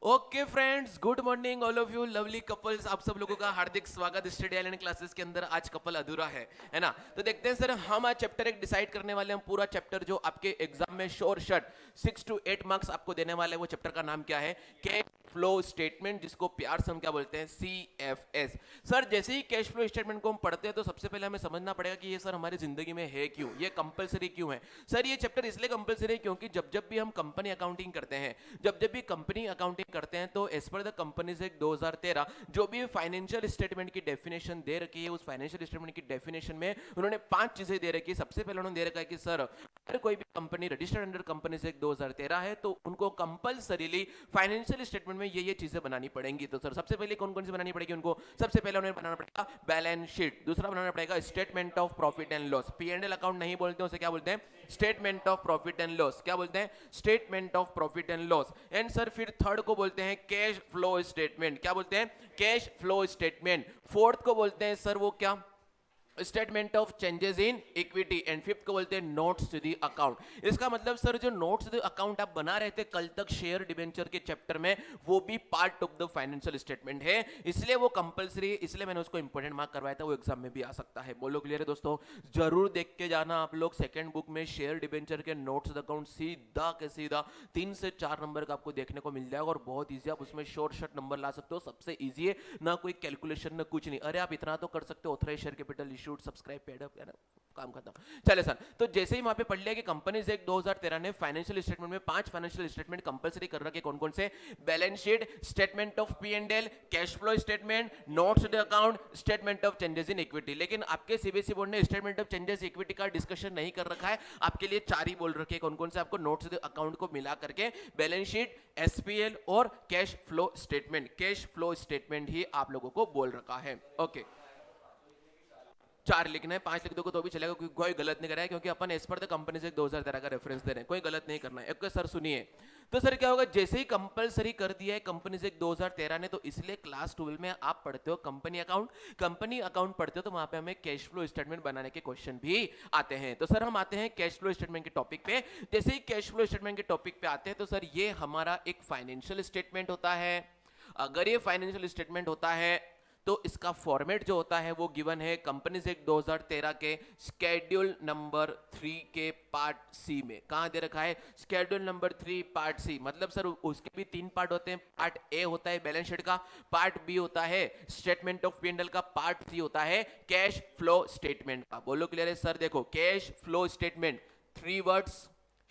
Okay friends, good morning all of you lovely couples. आप सब लोगों का हार्दिक स्वागत स्टडी आइलैंड क्लासेस के अंदर। आज कपल अधूरा है ना। तो देखते हैं सर, हम आज चैप्टर एक डिसाइड करने वाले हैं। पूरा चैप्टर जो आपके एग्जाम में श्योर शट 6 to 8 मार्क्स आपको देने वाले हैं, वो चैप्टर का नाम क्या है? कैश फ्लो स्टेटमेंट, जिसको प्यार से हम क्या बोलते हैं? CFS। सर जैसे ही कैश फ्लो स्टेटमेंट को हम पढ़ते हैं तो सबसे पहले हमें समझना पड़ेगा कि ये सर हमारी जिंदगी में है क्यों, ये कंपलसरी क्यों है। सर ये चैप्टर इसलिए कंपलसरी है क्योंकि जब जब भी हम कंपनी अकाउंटिंग करते हैं, जब जब भी कंपनी अकाउंटिंग करते हैं, तो as per the companies act 2013 जो भी फाइनेंशियल स्टेटमेंट की डेफिनेशन दे रखी है, उस फाइनेंशियल स्टेटमेंट की डेफिनेशन में उन्होंने 5 चीजें दे रखी है। सबसे पहले उन्होंने दे रखा है कि सर अगर कोई भी company registered under companies act 2013 है तो उनको कंपलसरीली फाइनेंशियल स्टेटमेंट में ये चीजें बनानी पड़ेंगी। तो सर सबसे पहले कौन कौन सी बनानी पड़ेगी उनको? सबसे पहले उन्हें बनाना पड़ेगा बैलेंस शीट, दूसरा बनाना पड़ेगा statement of profit and loss. P&L account नहीं बोलते, उसे क्या बोलते हैं? Statement of profit and loss. क्या बोलते हैं? Statement of profit and loss. And sir फिर थर्ड को बोलते हैं कैश फ्लो स्टेटमेंट। क्या बोलते हैं? Cash flow statement. फोर्थ को बोलते हैं सर वो क्या? Statement of changes in equity. And fifth को बोलते हैं नोट्स टू द अकाउंट। इसका मतलब सर जो नोट्स टू द अकाउंट आप बना रहे थे कल तक शेयर डिबेंचर के चैप्टर में, वो भी part of the financial statement है, इसलिए वो कंपलसरी है, इसलिए मैंने उसको इंपॉर्टेंट मार्क करवाया था। वो एग्जाम में भी आ सकता है। बोलो क्लियर है दोस्तों? जरूर देख के जाना आप लोग। सेकंड बुक में शेयर डिबेंचर के नोट्स टू द अकाउंट सीधा के सीधा 3 से 4 नंबर का आपको देखने को मिल जाएगा, और बहुत ईजी, आप उसमें शॉर्ट शॉर्ट नंबर ला सकते हो। सबसे ईजी है, ना कोई कैलकुलेशन ना कुछ नहीं। अरे आप इतना तो कर सकते हो, authorised share capital issued, subscribe paid up, है ना, काम खत्म। चले सर, तो जैसे ही वहां पे पढ़ लिया कि कंपनीज एक्ट 2013 ने फाइनेंशियल स्टेटमेंट में 5 फाइनेंशियल स्टेटमेंट कंपलसरी कर रखे। कौन कौन से? Balance sheet, statement of P&L, cash flow statement, notes to account, statement of changes in equity. लेकिन आपके सीबीएसई बोर्ड ने स्टेटमेंट ऑफ चेंजेस इक्विटी का डिस्कशन नहीं कर रखा है, आपके लिए 4 ही बोल रखे। कौन कौन से? आपको नोट्स टू अकाउंट को मिला करके बैलेंस शीट, SPL और cash flow statement, cash flow statement ही आप लोगों को बोल रखा है। ओके, 4 लिखना है, 5 लिख दोगे तो भी चलेगा, क्योंकि कोई गलत नहीं कर रहा है, क्योंकि अपन एज पर द कंपनी से 2013 का रेफरेंस दे रहे हैं, कोई गलत नहीं करना है। एक सर सुनिए, तो सर क्या होगा जैसे ही कंपलसरी कर दिया है कंपनी से 2013 ने, तो इसलिए क्लास 12 में आप पढ़ते हो कंपनी अकाउंट। कंपनी अकाउंट पढ़ते हो तो वहां पे हमें कैश फ्लो स्टेटमेंट बनाने के क्वेश्चन भी आते हैं। तो सर हम आते हैं कैश फ्लो स्टेटमेंट के टॉपिक पे। जैसे ही कैश फ्लो स्टेटमेंट के टॉपिक पे आते हैं, तो सर ये हमारा एक फाइनेंशियल स्टेटमेंट होता है। अगर ये फाइनेंशियल स्टेटमेंट होता है तो इसका फॉर्मेट जो होता है वो गिवन है कंपनीज एक्ट 2013 के शेड्यूल नंबर 3 के पार्ट सी में। कहां दे रखा है? Schedule number 3 part C. मतलब सर उसके भी 3 पार्ट होते हैं। पार्ट ए होता है बैलेंस शीट का, पार्ट बी होता है स्टेटमेंट ऑफ P&L का, पार्ट सी होता है कैश फ्लो स्टेटमेंट का। बोलो क्लियर है सर? देखो cash flow statement 3 words,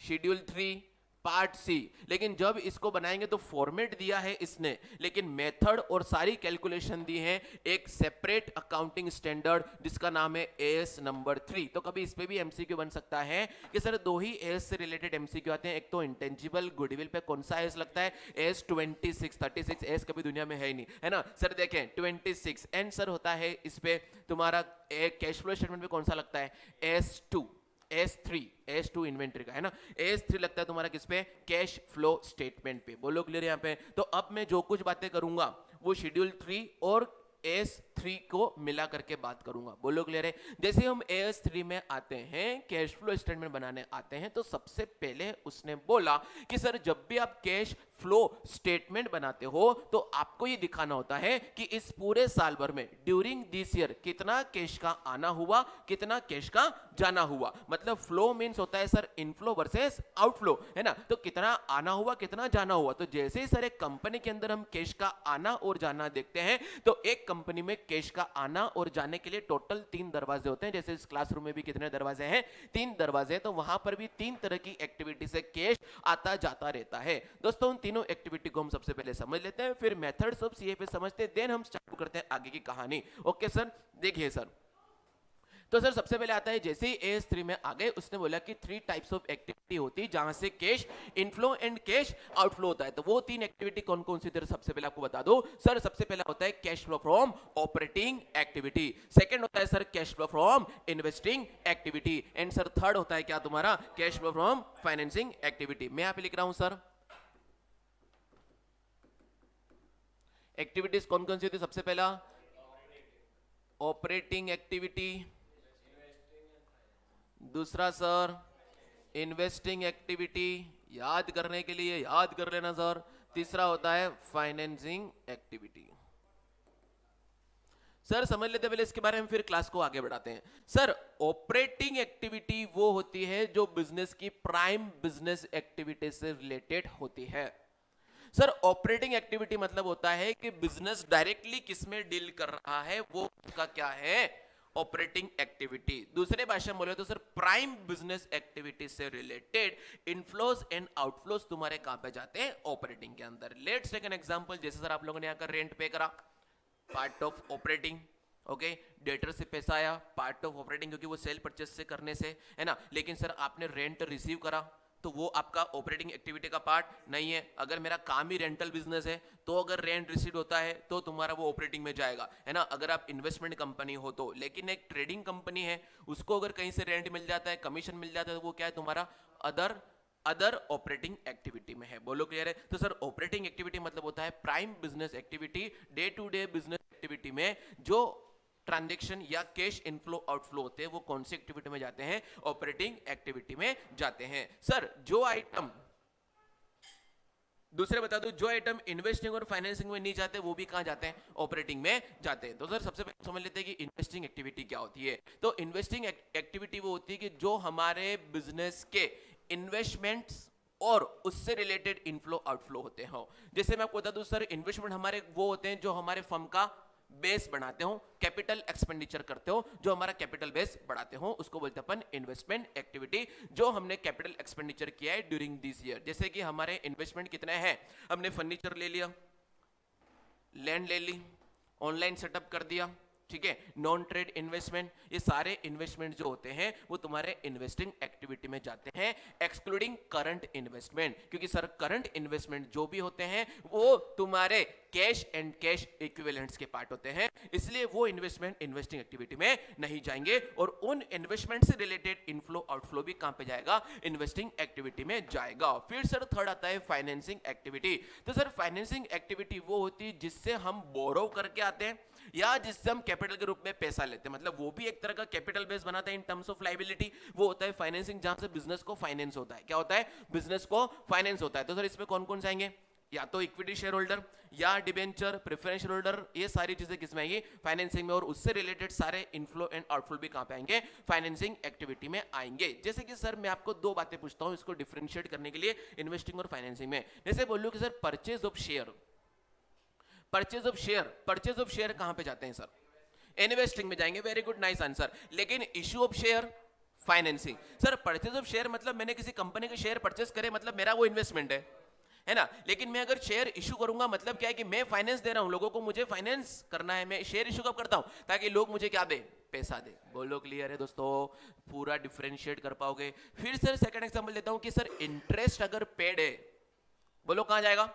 schedule 3 part C. लेकिन जब इसको बनाएंगे तो फॉर्मेट दिया है इसने, लेकिन मेथड और सारी कैलकुलेशन दी है एक सेपरेट अकाउंटिंग स्टैंडर्ड जिसका नाम है AS नंबर 3। तो कभी इस पे भी MCQ बन सकता है कि सर 2 ही AS से रिलेटेड MCQ आते हैं। एक तो इंटेंजिबल गुडविल पे कौन सा AS लगता है? AS 26, 36 AS कभी दुनिया में है ही नहीं, है ना सर। देखें 26 एंड सर होता है इस पे तुम्हारा कैश फ्लो स्टेटमेंट पे कौन सा लगता है? S2 इन्वेंट्री का, है ना। S3 लगता है तुम्हारा किस पे? कैश फ्लो स्टेटमेंट पे। बोलो क्लियर यहाँ पे? तो अब मैं जो कुछ बातें करूंगा वो शेड्यूल 3 और AS3 को मिला करके बात करूंगा। बोलो क्लियर है? जैसे हम AS3 में आते हैं, कैश फ्लो स्टेटमेंट बनाने आते हैं, तो सबसे पहले उसने बोला कि सर जब भी आप कैश फ्लो स्टेटमेंट बनाते हो तो आपको ये दिखाना होता है कि इस पूरे साल भर में ड्यूरिंग दिस ईयर कितना कैश का आना हुआ, कितना कैश का जाना हुआ। मतलब फ्लो मींस होता है सर इनफ्लो वर्सेस आउटफ्लो, है ना। तो कितना आना हुआ, कितना जाना हुआ। तो जैसे ही सर एक कंपनी के अंदर हम कैश का आना और जाना देखते हैं, तो एक कंपनी में कैश का आना और जाने के लिए टोटल 3 दरवाजे होते हैं। जैसे इस क्लासरूम में भी कितने दरवाजे हैं? 3 दरवाजे। तो वहां पर भी 3 तरह की एक्टिविटी से कैश आता जाता रहता है। दोस्तों उन तीनों एक्टिविटी को हम सबसे पहले समझ लेते हैं, फिर मेथड्स ऑफ CFA समझते हैं, देन हम स्टार्ट करते हैं आगे की कहानी। ओके सर, देखिए सर, तो सर सबसे पहले आता है जैसे ही AS3 में आ गए, उसने बोला कि 3 टाइप्स ऑफ एक्टिविटी होती है जहां से cash inflow and cash outflow होता है। तो वो 3 एक्टिविटी कौन कौन सी थी सबसे पहले आपको बता दो सर। सबसे पहला होता है cash flow from operating activity, second होता है sir cash flow from investing activity, and sir third होता है क्या तुम्हारा? Cash flow from financing activity. मैं यहां पे लिख रहा हूं सर एक्टिविटीज कौन कौन सी होती है। सबसे पहला ऑपरेटिंग एक्टिविटी, दूसरा सर इन्वेस्टिंग एक्टिविटी, याद करने के लिए याद कर लेना सर, तीसरा होता है फाइनेंसिंग एक्टिविटी। सर समझ लेते पहले इसके बारे में, फिर क्लास को आगे बढ़ाते हैं। सर ऑपरेटिंग एक्टिविटी वो होती है जो बिजनेस की प्राइम बिजनेस एक्टिविटी से रिलेटेड होती है। सर ऑपरेटिंग एक्टिविटी मतलब होता है कि बिजनेस डायरेक्टली किसमें डील कर रहा है, वो उसका क्या है, ऑपरेटिंग एक्टिविटी। दूसरे भाषा में बोले तो सर प्राइम बिजनेस एक्टिविटी से रिलेटेड इनफ्लोज एंड आउटफ्लोज तुम्हारे कहां पे जाते हैं, ऑपरेटिंग के अंदर। लेट्स टेक एन एग्जांपल, जैसे सर आप लोगों ने आकर रेंट पे करा, part of operating. Okay, debtor से पैसा आया, पार्ट ऑफ ऑपरेटिंग, क्योंकि वो सेल परचेस से करने से है ना। लेकिन सर आपने रेंट रिसीव करा, तो वो आपका ऑपरेटिंग एक्टिविटी का पार्ट नहीं है। अगर मेरा काम ही रेंटल बिजनेस है, तो अगर रेंट रिसीव होता है तो तुम्हारा वो ऑपरेटिंग में जाएगा, है ना। अगर आप इन्वेस्टमेंट कंपनी हो तो, लेकिन एक ट्रेडिंग कंपनी है, उसको अगर कहीं से रेंट मिल जाता है, कमीशन मिल जाता है, तो वो क्या है, तुम्हारा अदर ऑपरेटिंग एक्टिविटी में है। बोलो क्लियर है? तो सर ऑपरेटिंग एक्टिविटी मतलब होता है prime business activity, day to day business activity में जो ट्रांजैक्शन या कैश इनफ्लो आउटफ्लो होते हैं, वो कौन सी एक्टिविटी में जाते हैं, ऑपरेटिंग एक्टिविटी में जाते हैं। सर जो आइटम, दूसरे बता दो, जो आइटम इन्वेस्टिंग और फाइनेंसिंग में नहीं जाते, वो भी कहां जाते हैं, ऑपरेटिंग में जाते हैं। तो सर सबसे पहले समझ लेते हैं कि इन्वेस्टिंग एक्टिविटी क्या होती है। तो इन्वेस्टिंग एक्टिविटी वो होती है कि जो हमारे बिजनेस के इन्वेस्टमेंट्स और उससे रिलेटेड इनफ्लो आउटफ्लो होते हैं। जैसे मैं आपको बता दूं सर, इन्वेस्टमेंट हमारे वो होते हैं जो हमारे फर्म का बेस बनाते हो, कैपिटल एक्सपेंडिचर करते हो, जो हमारा कैपिटल बेस बढ़ाते हो, उसको बोलते हैं अपन इन्वेस्टमेंट एक्टिविटी। जो हमने कैपिटल एक्सपेंडिचर किया है ड्यूरिंग दिस ईयर, जैसे कि हमारे इन्वेस्टमेंट कितने हैं, हमने फर्नीचर ले लिया, लैंड ले ली, ऑनलाइन सेटअप कर दिया, ठीक है, नॉन ट्रेड इन्वेस्टमेंट, ये सारे इन्वेस्टमेंट जो होते हैं वो तुम्हारे इन्वेस्टिंग एक्टिविटी में जाते हैं, एक्सक्लूडिंग करंट इन्वेस्टमेंट। क्योंकि सर करंट इन्वेस्टमेंट जो भी होते हैं वो तुम्हारे कैश एंड कैश इक्विवेलेंट्स के पार्ट होते हैं, इसलिए वो इन्वेस्टमेंट इन्वेस्टिंग एक्टिविटी में नहीं जाएंगे। और उन इन्वेस्टमेंट से रिलेटेड इनफ्लो आउटफ्लो भी कहां पे जाएगा, इन्वेस्टिंग एक्टिविटी में जाएगा। फिर सर थर्ड आता है फाइनेंसिंग एक्टिविटी। तो सर फाइनेंसिंग एक्टिविटी वो होती है जिससे हम बोरो करके आते हैं या जिससे हम कैपिटल के रूप में पैसा लेते हैं, मतलब वो भी एक तरह का कैपिटल बेस बनाता है इन टर्म्स ऑफ लायबिलिटी। वो होता है फाइनेंसिंग, जहां से बिजनेस को फाइनेंस होता है। क्या होता है, बिजनेस को फाइनेंस होता है। तो सर इसमें कौन कौन से आएंगे, या तो इक्विटी शेयर होल्डर या डिबेंचर, प्रेफरेंस शेयर होल्डर, ये सारी चीजें किसमें आएंगी, फाइनेंसिंग में। और उससे रिलेटेड सारे इनफ्लो एंड आउटफ्लो भी कहां पे आएंगे, फाइनेंसिंग एक्टिविटी में आएंगे। जैसे कि सर मैं आपको दो बातें पूछता हूं इसको डिफरेंशिएट करने के लिए इन्वेस्टिंग और फाइनेंसिंग में। जैसे बोल लो कि sir purchase of share, purchase of share कहां पे जाते हैं सर, इन्वेस्टिंग में जाएंगे। Very good, nice answer. लेकिन issue of share, financing. Sir purchase of share मतलब मैंने किसी कंपनी के शेयर परचेज करे, मतलब मेरा वो इन्वेस्टमेंट है ना। लेकिन मैं अगर शेयर इशू करूंगा, मतलब क्या है कि मैं फाइनेंस दे रहा हूं लोगों को, मुझे फाइनेंस करना है। मैं शेयर इशू कब करता हूं, ताकि लोग मुझे क्या दे, पैसा दे। बोलो क्लियर है दोस्तों, पूरा डिफरेंशिएट कर पाओगे। फिर सर सेकंड एग्जांपल देता हूं कि सर इंटरेस्ट अगर पेड है, बोलो कहां जाएगा,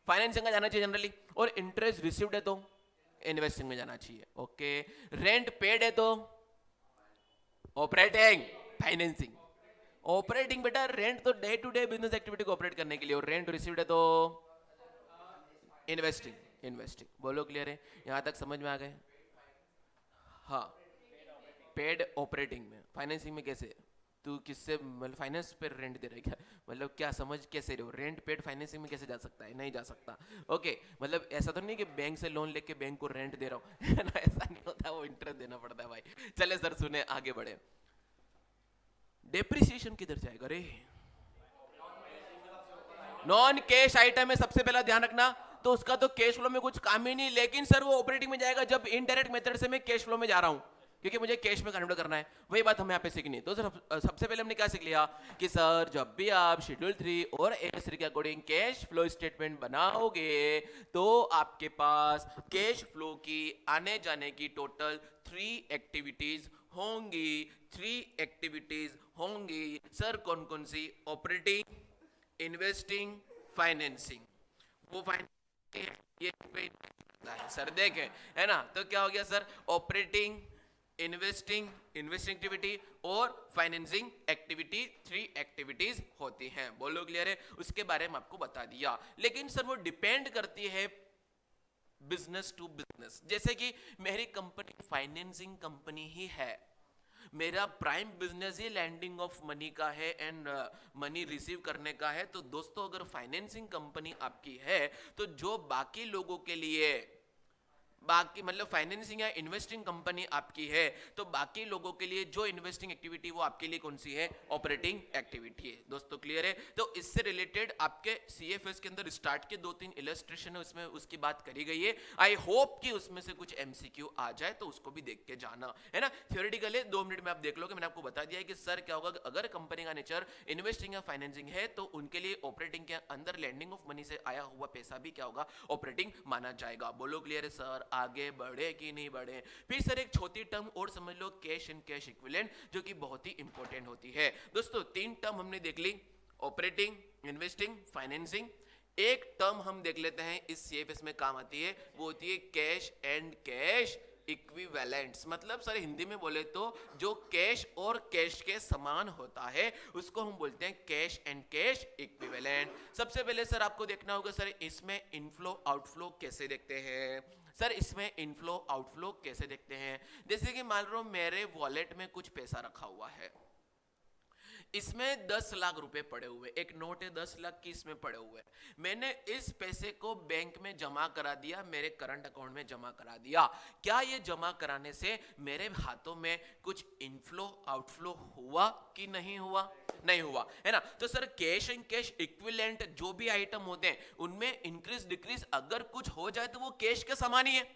फाइनेंसिंग का जाना चाहिए जनरली। और इंटरेस्ट रिसीव्ड है तो इन्वेस्टिंग में जाना चाहिए। ओके, रेंट पेड है तो ऑपरेटिंग, फाइनेंसिंग। ऑपरेटिंग बेटा, रेंट तो day to day business activity को ऑपरेट करने के लिए, और रेंट रिसीव्ड है तो इन्वेस्टिंग। बोलो क्लियर है, यहां तक समझ में आ गए? हाँ, पेड ऑपरेटिंग में, फाइनेंसिंग में कैसे, तू किससे मतलब फाइनेंस पे रेंट दे रहा है क्या, मतलब क्या समझ कैसे रहे हो, रेंट पेड फाइनेंसिंग में कैसे जा सकता है, नहीं जा सकता। ओके, मतलब ऐसा तो नहीं कि बैंक से लोन लेके बैंक को रेंट दे रहा हूँ है ना, ऐसा नहीं होता, वो इंटरेस्ट देना पड़ता है भाई। चले सर सुने, आगे बढ़े। डेप्रिसिएशन किधर जाएगा रे, नॉन कैश आइटम है, सबसे पहला ध्यान रखना। तो उसका तो कैश फ्लो में कुछ काम ही नहीं, लेकिन सर वो ऑपरेटिंग में जाएगा जब इनडायरेक्ट मेथड से मैं कैश फ्लो में जा रहा हूं, क्योंकि मुझे कैश में कन्वर्ट करना है। वही बात हमें यहाँ पे सीखनी है। तो सर सबसे पहले हमने क्या सीख लिया कि सर जब भी आप शेड्यूल 3 और AS3 के अकॉर्डिंग कैश फ्लो स्टेटमेंट बनाओगे, तो आपके पास कैश फ्लो की आने जाने की टोटल 3 एक्टिविटीज होंगी। 3 एक्टिविटीज होंगी सर, कौन कौन सी, ऑपरेटिंग, इन्वेस्टिंग, फाइनेंसिंग। वो ये सर देखे है ना, तो क्या हो गया सर, ऑपरेटिंग, इन्वेस्टिंग एक्टिविटी और फाइनेंसिंग एक्टिविटी, 3 एक्टिविटीज होती हैं। बोलो क्लियर है, उसके बारे में आपको बता दिया। लेकिन सर वो डिपेंड करती है बिजनेस टू बिजनेस। जैसे कि मेरी कंपनी फाइनेंसिंग कंपनी ही है, मेरा प्राइम बिजनेस ही लैंडिंग ऑफ मनी का है एंड मनी रिसीव करने का है, तो दोस्तों अगर फाइनेंसिंग कंपनी आपकी है तो जो बाकी लोगों के लिए बाकी मतलब फाइनेंसिंग या इन्वेस्टिंग कंपनी आपकी है तो बाकी लोगों के लिए जो इन्वेस्टिंग एक्टिविटी वो आपके लिए कौन सी है, ऑपरेटिंग एक्टिविटी है। दोस्तों क्लियर है? तो इससे रिलेटेड आपके सीएफएस के अंदर स्टार्ट के 2-3 इलस्ट्रेशन है, उसमें उसकी बात करी गई है। आई होप कि उसमें से कुछ एमसीक्यू आ जाए तो उसको भी देख के जाना है ना। थ्योरेटिकल है, 2 मिनट में आप देख लो कि मैंने आपको बता दिया है कि सर क्या होगा अगर कंपनी का नेचर इन्वेस्टिंग या फाइनेंसिंग है तो उनके लिए ऑपरेटिंग के अंदर लैंडिंग ऑफ मनी से आया हुआ पैसा भी क्या होगा, ऑपरेटिंग माना जाएगा। बोलो क्लियर है सर? आगे बढ़े कि नहीं बढ़े? फिर सर एक छोटी टर्म और समझ लो, कैश एंड कैश इक्विवेलेंट, जो कि बहुत ही इंपॉर्टेंट होती है। दोस्तों 3 टर्म हमने देख ली, ऑपरेटिंग, इन्वेस्टिंग, फाइनेंसिंग। एक टर्म हम देख लेते हैं इस सीएफएस में काम आती है, वो होती है कैश एंड कैश इक्विवेलेंट्स। मतलब सर हिंदी में बोले तो जो कैश और कैश के समान होता है उसको हम बोलते हैं कैश एंड कैश इक्विवेलेंट। सबसे पहले सर आपको देखना होगा सर इसमें इनफ्लो आउटफ्लो कैसे देखते हैं। सर इसमें इनफ्लो आउटफ्लो कैसे देखते हैं, जैसे कि मान लो मेरे वॉलेट में कुछ पैसा रखा हुआ है, इसमें 10 लाख रुपए पड़े हुए, एक नोट है 10 लाख की इसमें पड़े हुए, मैंने इस पैसे को बैंक में जमा करा दिया, मेरे करंट अकाउंट में जमा करा दिया। क्या ये जमा कराने से मेरे हाथों में कुछ इनफ्लो आउटफ्लो हुआ कि नहीं हुआ? नहीं हुआ, है ना। तो sir cash and cash equivalent जो भी आइटम होते हैं उनमें इंक्रीज डिक्रीज अगर कुछ हो जाए तो वो कैश के समान ही है।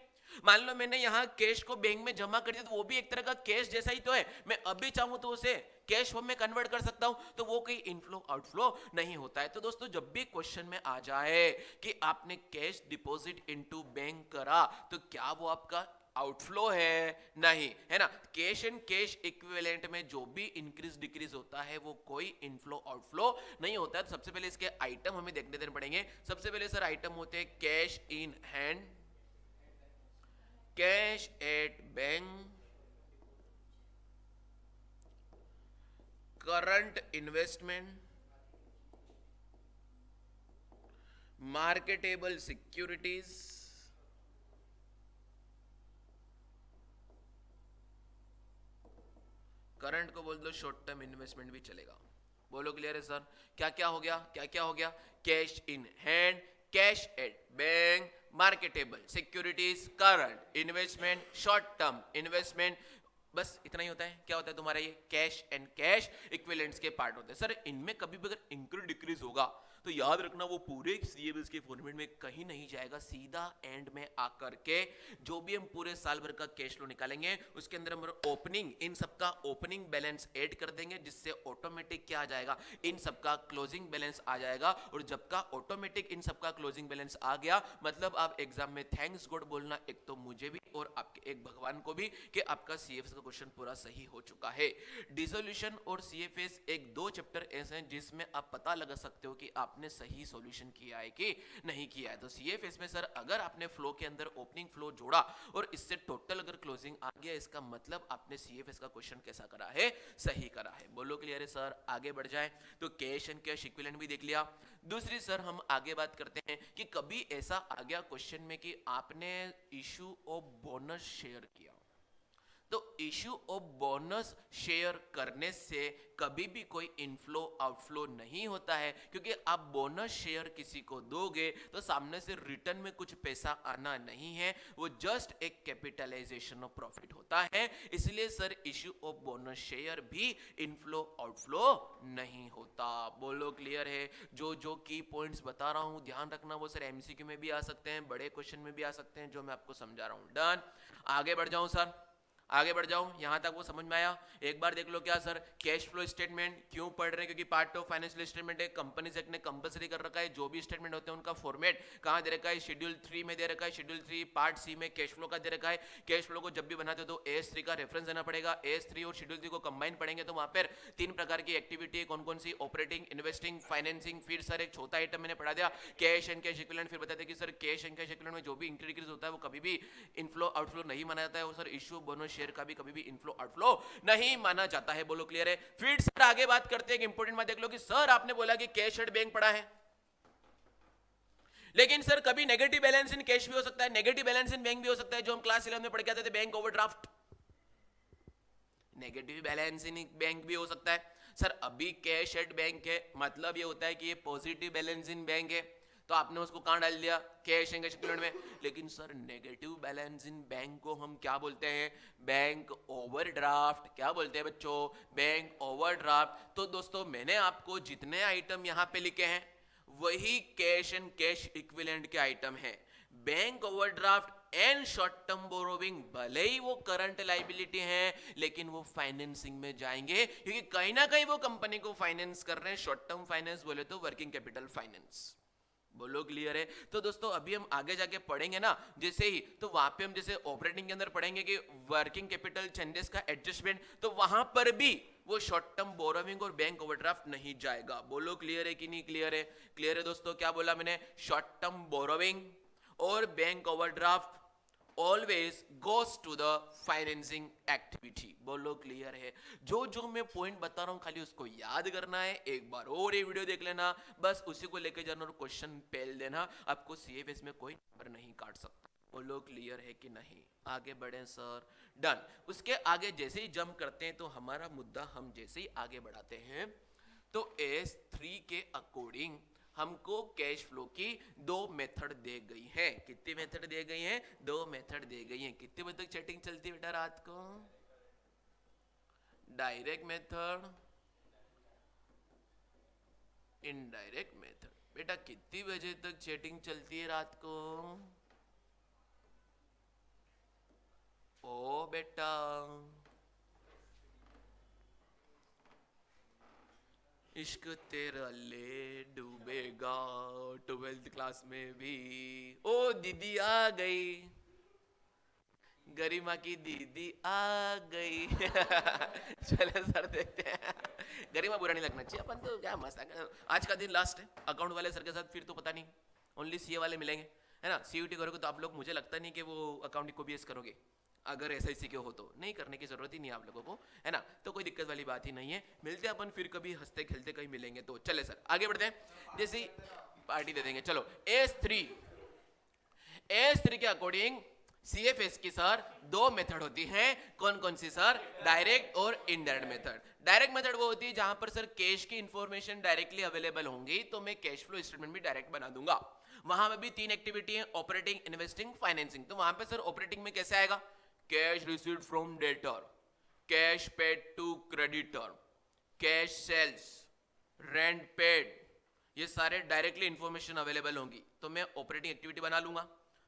मान लो मैंने यहाँ कैश को बैंक में जमा कर दिया तो वो भी एक तरह का कैश जैसा ही तो है, मैं अभी चाहूं तो उसे कैश फॉर्म में कन्वर्ट कर सकता हूं, तो वो कोई इनफ्लो आउटफ्लो नहीं होता है। तो दोस्तों जब भी क्वेश्चन में आ जाए कि आपने कैश डिपॉजिट इनटू बैंक करा तो क्या वो आपका आउटफ्लो है? नहीं, है ना। कैश एंड कैश इक्विवेलेंट में जो भी इंक्रीज डिक्रीज होता है वो कोई इनफ्लो आउटफ्लो नहीं होता है। तो सबसे पहले इसके आइटम हमें देखने देने पड़ेंगे। सबसे पहले सर आइटम होते हैं cash in hand, cash at bank, current investment, marketable securities, current को बोल दो शॉर्ट टर्म इन्वेस्टमेंट भी चलेगा। बोलो क्लियर है सर? क्या क्या हो गया, क्या क्या हो गया? Cash in hand, cash at bank, marketable securities, current investment, short term investment. बस इतना ही होता है। क्या होता है तुम्हारा ये कैश एंड कैश इक्विवेलेंट्स के पार्ट होते हैं। सर इनमें कभी भी अगर इंक्रीज डिक्रीज होगा तो याद रखना वो पूरे सीएबीएस के फॉर्मेट में कहीं नहीं जाएगा, सीधा एंड में आकर के जो भी हम पूरे साल भर का कैश फ्लो निकालेंगे उसके अंदर हम ओपनिंग, इन सबका ओपनिंग बैलेंस ऐड कर देंगे, जिससे ऑटोमेटिक क्या आ जाएगा, इन सबका क्लोजिंग बैलेंस आ जाएगा। और जब का ऑटोमेटिक इन सबका क्लोजिंग बैलेंस आ गया मतलब आप एग्जाम में थैंक्स गॉड बोलना, एक तो मुझे भी और आपके एक भगवान को भी, कि आपका सीएफएस का क्वेश्चन पूरा सही हो चुका है। डिसोल्यूशन और सीएफएस एक 2 चैप्टर ऐसे हैं जिसमें आप पता लगा सकते हो कि आपने सही सॉल्यूशन किया है कि नहीं किया है। तो सीएफएस में सर अगर आपने फ्लो के अंदर ओपनिंग फ्लो जोड़ा और इससे टोटल अगर क्लोजिंग आ गया, इसका मतलब आपने सीएफएस का क्वेश्चन कैसा करा है, सही करा है। बोलो क्लियर है सर? आगे बढ़ जाए तो कैश एंड कैश इक्विवेलेंट भी देख लिया। दूसरी सर हम आगे बात करते हैं कि कभी ऐसा आ गया क्वेश्चन में कि आपने इशू ऑफ बोनस शेयर किया, तो इशू ऑफ बोनस शेयर करने से कभी भी कोई इनफ्लो आउटफ्लो नहीं होता है, क्योंकि आप बोनस शेयर किसी को दोगे तो सामने से रिटर्न में कुछ पैसा आना नहीं है, वो जस्ट एक कैपिटलाइजेशन ऑफ प्रॉफिट होता है। इसलिए sir issue of bonus share भी इनफ्लो आउटफ्लो नहीं होता। बोलो क्लियर है? जो जो की पॉइंट्स बता रहा हूं ध्यान रखना, वो सर एमसीक्यू में भी आ सकते हैं, बड़े क्वेश्चन में भी आ सकते हैं, जो मैं आपको समझा रहा हूं। डन? आगे बढ़ जाऊं सर? आगे बढ़ जाऊं, यहां तक वो समझ में आया? एक बार देख लो क्या सर कैश फ्लो स्टेटमेंट क्यों पढ़ रहे हैं, क्योंकि पार्ट ऑफ फाइनेंशियल स्टेटमेंट है, कंपनीज एक्ट ने कंपलसरी कर रखा है, जो भी स्टेटमेंट होते हैं उनका फॉर्मेट कहां दे रखा है, शेड्यूल 3 में दे रखा है। शेड्यूल 3 पार्ट सी में कैश फ्लो का दे रखा है। कैश फ्लो को जब भी बनाते हो तो AS3 का रेफरेंस देना पड़ेगा। AS3 और शेड्यूल 3 को कंबाइन पढ़ेंगे तो वहां पर 3 प्रकार की एक्टिविटी है, कौन कौन सी, ऑपरेटिंग, इन्वेस्टिंग, फाइनेंसिंग। फिर सर एक छोटा आइटम मैंने पढ़ा दिया कैश एंड कैश इक्विवेलेंट। फिर बताते कि sir cash and cash equivalent में जो भी इंक्रीज डिक्रीज होता है वो कभी भी इनफ्लो आउटफ्लो नहीं माना जाता है, और सर इशू बोनस शेयर का भी कभी भी इनफ्लो आउटफ्लो नहीं माना जाता है। बोलो क्लियर है? फिर सर आगे बात करते हैं, इंपॉर्टेंट बात देख लो कि सर आपने बोला कि कैश एट बैंक पड़ा है, लेकिन सर कभी नेगेटिव बैलेंस इन कैश भी हो सकता है, नेगेटिव बैलेंस इन बैंक भी हो सकता है, जो हम क्लास 11 में पढ़ के आते थे, बैंक ओवरड्राफ्ट। नेगेटिव बैलेंस इन बैंक भी हो सकता है सर। अभी कैश एट बैंक है, मतलब ये होता है कि ये पॉजिटिव बैलेंस इन बैंक है, तो आपने उसको कहाँ डाल दिया, कैश एंड कैश इक्विवेलेंट में। लेकिन सर नेगेटिव बैलेंस इन बैंक को हम क्या बोलते हैं, बैंक ओवरड्राफ्ट। क्या बोलते हैं बच्चों, बैंक ओवरड्राफ्ट। तो दोस्तों मैंने आपको जितने आइटम यहाँ पे लिखे हैं वही कैश एंड कैश इक्विवेलेंट के आइटम है। Bank overdraft and short term borrowing भले ही वो करंट लाइबिलिटी है, लेकिन वो फाइनेंसिंग में जाएंगे, क्योंकि कहीं ना कहीं वो कंपनी को फाइनेंस कर रहे हैं। शॉर्ट टर्म फाइनेंस बोले तो वर्किंग कैपिटल फाइनेंस। बोलो क्लियर है। तो दोस्तों अभी हम आगे जाके पढ़ेंगे ना जैसे ही, तो वहां पे हम जैसे ऑपरेटिंग के अंदर पढ़ेंगे कि वर्किंग कैपिटल चेंजेस का एडजस्टमेंट, तो वहां पर भी वो शॉर्ट टर्म बोरोविंग और बैंक ओवरड्राफ्ट नहीं जाएगा। बोलो क्लियर है कि नहीं क्लियर है। क्लियर है दोस्तों, क्या बोला मैंने, शॉर्ट टर्म बोरोविंग और bank overdraft always goes to the financing activity. बोलो क्लियर है। जो जो मैं पॉइंट बता रहा हूं खाली उसको याद करना है, एक बार और ये वीडियो देख लेना, बस उसी को लेकर जाना और क्वेश्चन पेल देना, आपको सीएफएस में कोई नंबर नहीं काट सकता। बोलो क्लियर है कि नहीं। आगे बढ़े सर, डन। उसके आगे जैसे ही जंप करते हैं तो हमारा मुद्दा हम जैसे ही आगे बढ़ाते हैं तो S3 के अकॉर्डिंग हमको कैश फ्लो की दो मेथड दे गई है। कितनी मेथड दे गई है, दो मेथड दे गई है। कितने बजे तक चैटिंग चलती है बेटा रात को, डायरेक्ट मेथड, इनडायरेक्ट मेथड। बेटा कितनी बजे तक चैटिंग चलती है रात को, ओ बेटा इश्क तेरा ले डूबेगा 12th क्लास में भी। ओ दीदी आ गई, गरिमा की दीदी आ गई। चले सर देखते हैं। गरिमा बुरा नहीं लगना चाहिए, अपन तो क्या मस्त। आज का दिन लास्ट है अकाउंट वाले सर के साथ, फिर तो पता नहीं ओनली सीए वाले मिलेंगे, है ना। सीयूटी करोगे तो आप लोग, मुझे लगता नहीं कि वो अकाउंट को बीएस करोगे। अगर एसआईसी के हो तो नहीं करने की जरूरत ही नहीं आप लोगों को, है ना। तो कोई दिक्कत वाली बात ही नहीं है। मिलते हैं अपन फिर कभी, हंसते खेलते कहीं मिलेंगे। तो चले सर आगे बढ़ते हैं, जैसे पार्टी दे देंगे। चलो एस थ्री के अकॉर्डिंग सीएफएस की सर दो मेथड होती हैं। कौन कौन सी सर, डायरेक्ट और इनडायरेक्ट मेथड। डायरेक्ट मेथड वो होती है जहां पर सर कैश की इंफॉर्मेशन डायरेक्टली अवेलेबल होंगी, तो मैं कैश फ्लो स्टेटमेंट भी डायरेक्ट बना दूंगा। वहां में भी तीन एक्टिविटी है, ऑपरेटिंग, इन्वेस्टिंग, फाइनेंसिंग। तो वहां पे सर ऑपरेटिंग में कैसे आएगा, cash received from debtor, cash paid to creditor, cash sales, rent paid, ये सारे डायरेक्टली इंफॉर्मेशन अवेलेबल होंगी, तो मैं ऑपरेटिंग एक्टिविटी बना लूंगा,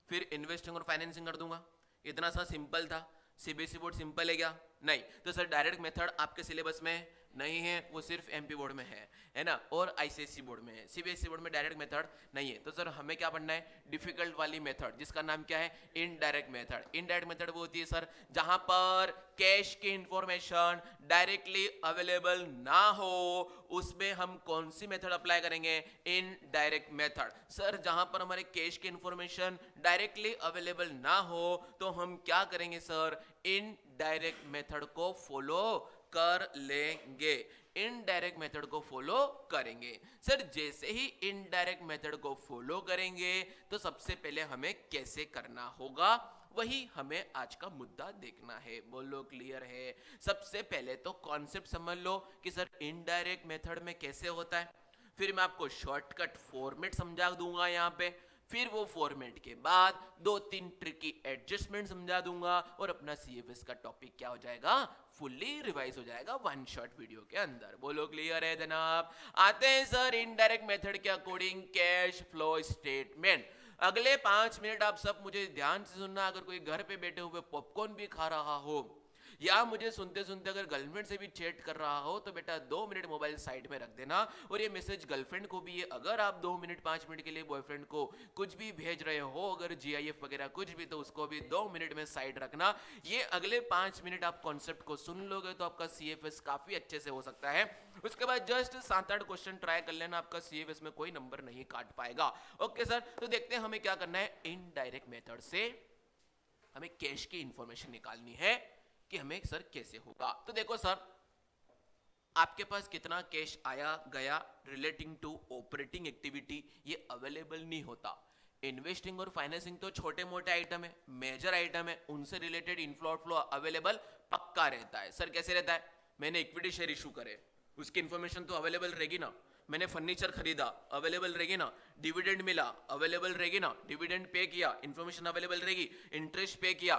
फिर इन्वेस्टिंग और फाइनेंसिंग कर दूंगा। इतना सा सिंपल था। सीबीएसई बोर्ड सिंपल है क्या, नहीं। तो सर डायरेक्ट मेथड आपके सिलेबस में नहीं है, वो सिर्फ एमपी बोर्ड में है ना, और आईसीएसई बोर्ड में है। सीबीएसई बोर्ड में डायरेक्ट मेथड नहीं है। तो सर हमें क्या पढ़ना है, डिफिकल्ट वाली मेथड, जिसका नाम क्या है, इनडायरेक्ट मेथड। इनडायरेक्ट मेथड वो होती है सर जहां पर कैश की इंफॉर्मेशन डायरेक्टली अवेलेबल ना हो, उसमें हम कौन सी मेथड अप्लाई करेंगे, इनडायरेक्ट मेथड। सर जहां पर हमारे कैश की इंफॉर्मेशन डायरेक्टली अवेलेबल ना हो तो हम क्या करेंगे सर, इनडायरेक्ट मेथड को फॉलो कर लेंगे। इनडायरेक्ट मेथड को फॉलो करेंगे। सर जैसे ही इनडायरेक्ट मेथड को फॉलो करेंगे तो सबसे पहले हमें कैसे करना होगा, वही हमें आज का मुद्दा देखना है। बोलो क्लियर है। सबसे पहले तो कॉन्सेप्ट समझ लो कि सर इनडायरेक्ट मेथड में कैसे होता है, फिर मैं आपको शॉर्टकट फॉर्मेट समझा दूंगा यहाँ पे, फिर वो फॉर्मेट के बाद दो तीन ट्रिकी एडजस्टमेंट समझा दूंगा, और अपना सीएफएस का टॉपिक क्या हो जाएगा, फुल्ली रिवाइज हो जाएगा वन शॉट वीडियो के अंदर। बोलो क्लियर है जनाब। आते हैं सर इनडायरेक्ट मेथड के अकॉर्डिंग कैश फ्लो स्टेटमेंट। अगले 5 मिनट आप सब मुझे ध्यान से सुनना। अगर कोई घर पे बैठे हुए पॉपकॉर्न भी खा रहा हो, या मुझे सुनते सुनते अगर गर्लफ्रेंड से भी चैट कर रहा हो, तो बेटा 2 मिनट मोबाइल साइड में रख देना, और ये मैसेज गर्लफ्रेंड को भी है। अगर आप 2 मिनट 5 मिनट के लिए बॉयफ्रेंड को कुछ भी भेज रहे हो, अगर जीआईएफ वगैरह कुछ भी, तो उसको भी 2 मिनट में साइड रखना। ये अगले 5 मिनट आप कॉन्सेप्ट को सुन लोगे तो आपका सीएफएस काफी अच्छे से हो सकता है। उसके बाद जस्ट 7-8 क्वेश्चन ट्राई कर लेना, आपका सीएफएस में कोई नंबर नहीं काट पाएगा। ओके सर, तो देखते हैं हमें क्या करना है। इनडायरेक्ट मेथड से हमें कैश की इंफॉर्मेशन निकालनी है कि हमें सर कैसे होगा। तो देखो सर, आपके पास कितना कैश आया गया रिलेटिंग टू ऑपरेटिंग एक्टिविटी, ये अवेलेबल नहीं होता। इन्वेस्टिंग और फाइनेंसिंग तो छोटे मोटे आइटम है, मेजर आइटम है, उनसे रिलेटेड इनफ्लो आउटफ्लो अवेलेबल पक्का रहता है। सर कैसे रहता है? मैंने इक्विटी शेयर इशू करे, उसकी इंफॉर्मेशन तो अवेलेबल रहेगी ना। मैंने फर्नीचर खरीदा, अवेलेबल रहेगी ना। डिविडेंड मिला, अवेलेबल रहेगी ना। डिविडेंड पे किया, इंफॉर्मेशन अवेलेबल रहेगी। इंटरेस्ट पे किया,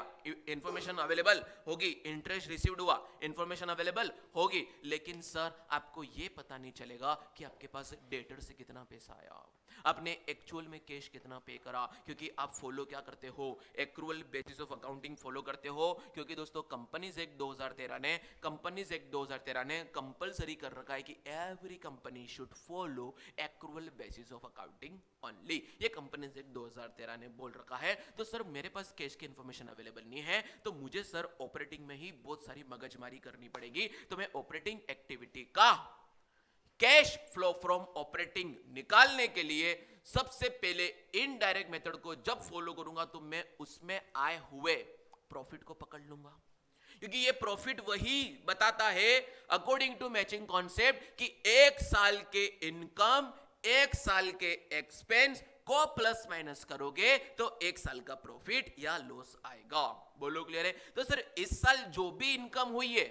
इंफॉर्मेशन अवेलेबल होगी। इंटरेस्ट रिसीव्ड हुआ, इंफॉर्मेशन अवेलेबल होगी। लेकिन सर आपको ये पता नहीं चलेगा कि आपके पास डेटर से कितना पैसा आया, आपने एक्चुअल में कैश कितना पे करा, क्योंकि आप फॉलो क्या करते हो? Accrual basis of accounting follow करते हो। क्योंकि दोस्तों कंपनीज एक्ट 2013 ने कंपलसरी कर रखा है कि every company should follow accrual basis of accounting only. ये कंपनीज एक्ट 2013 ने बोल रखा है। तो सर मेरे पास कैश की इंफॉर्मेशन अवेलेबल नहीं है, तो मुझे सर ऑपरेटिंग में ही बहुत सारी मगजमारी करनी पड़ेगी। तो मैं ऑपरेटिंग एक्टिविटी का कैश फ्लो फ्रॉम ऑपरेटिंग निकालने के लिए सबसे पहले इनडायरेक्ट मेथड को जब फॉलो करूंगा तो मैं उसमें आए हुए प्रॉफिट को पकड़ लूंगा, क्योंकि ये प्रॉफिट वही बताता है अकॉर्डिंग टू मैचिंग कॉन्सेप्ट कि एक साल के इनकम, एक साल के एक्सपेंस को प्लस माइनस करोगे तो एक साल का प्रॉफिट या लॉस आएगा। बोलो क्लियर है? तो सर इस साल जो भी इनकम हुई है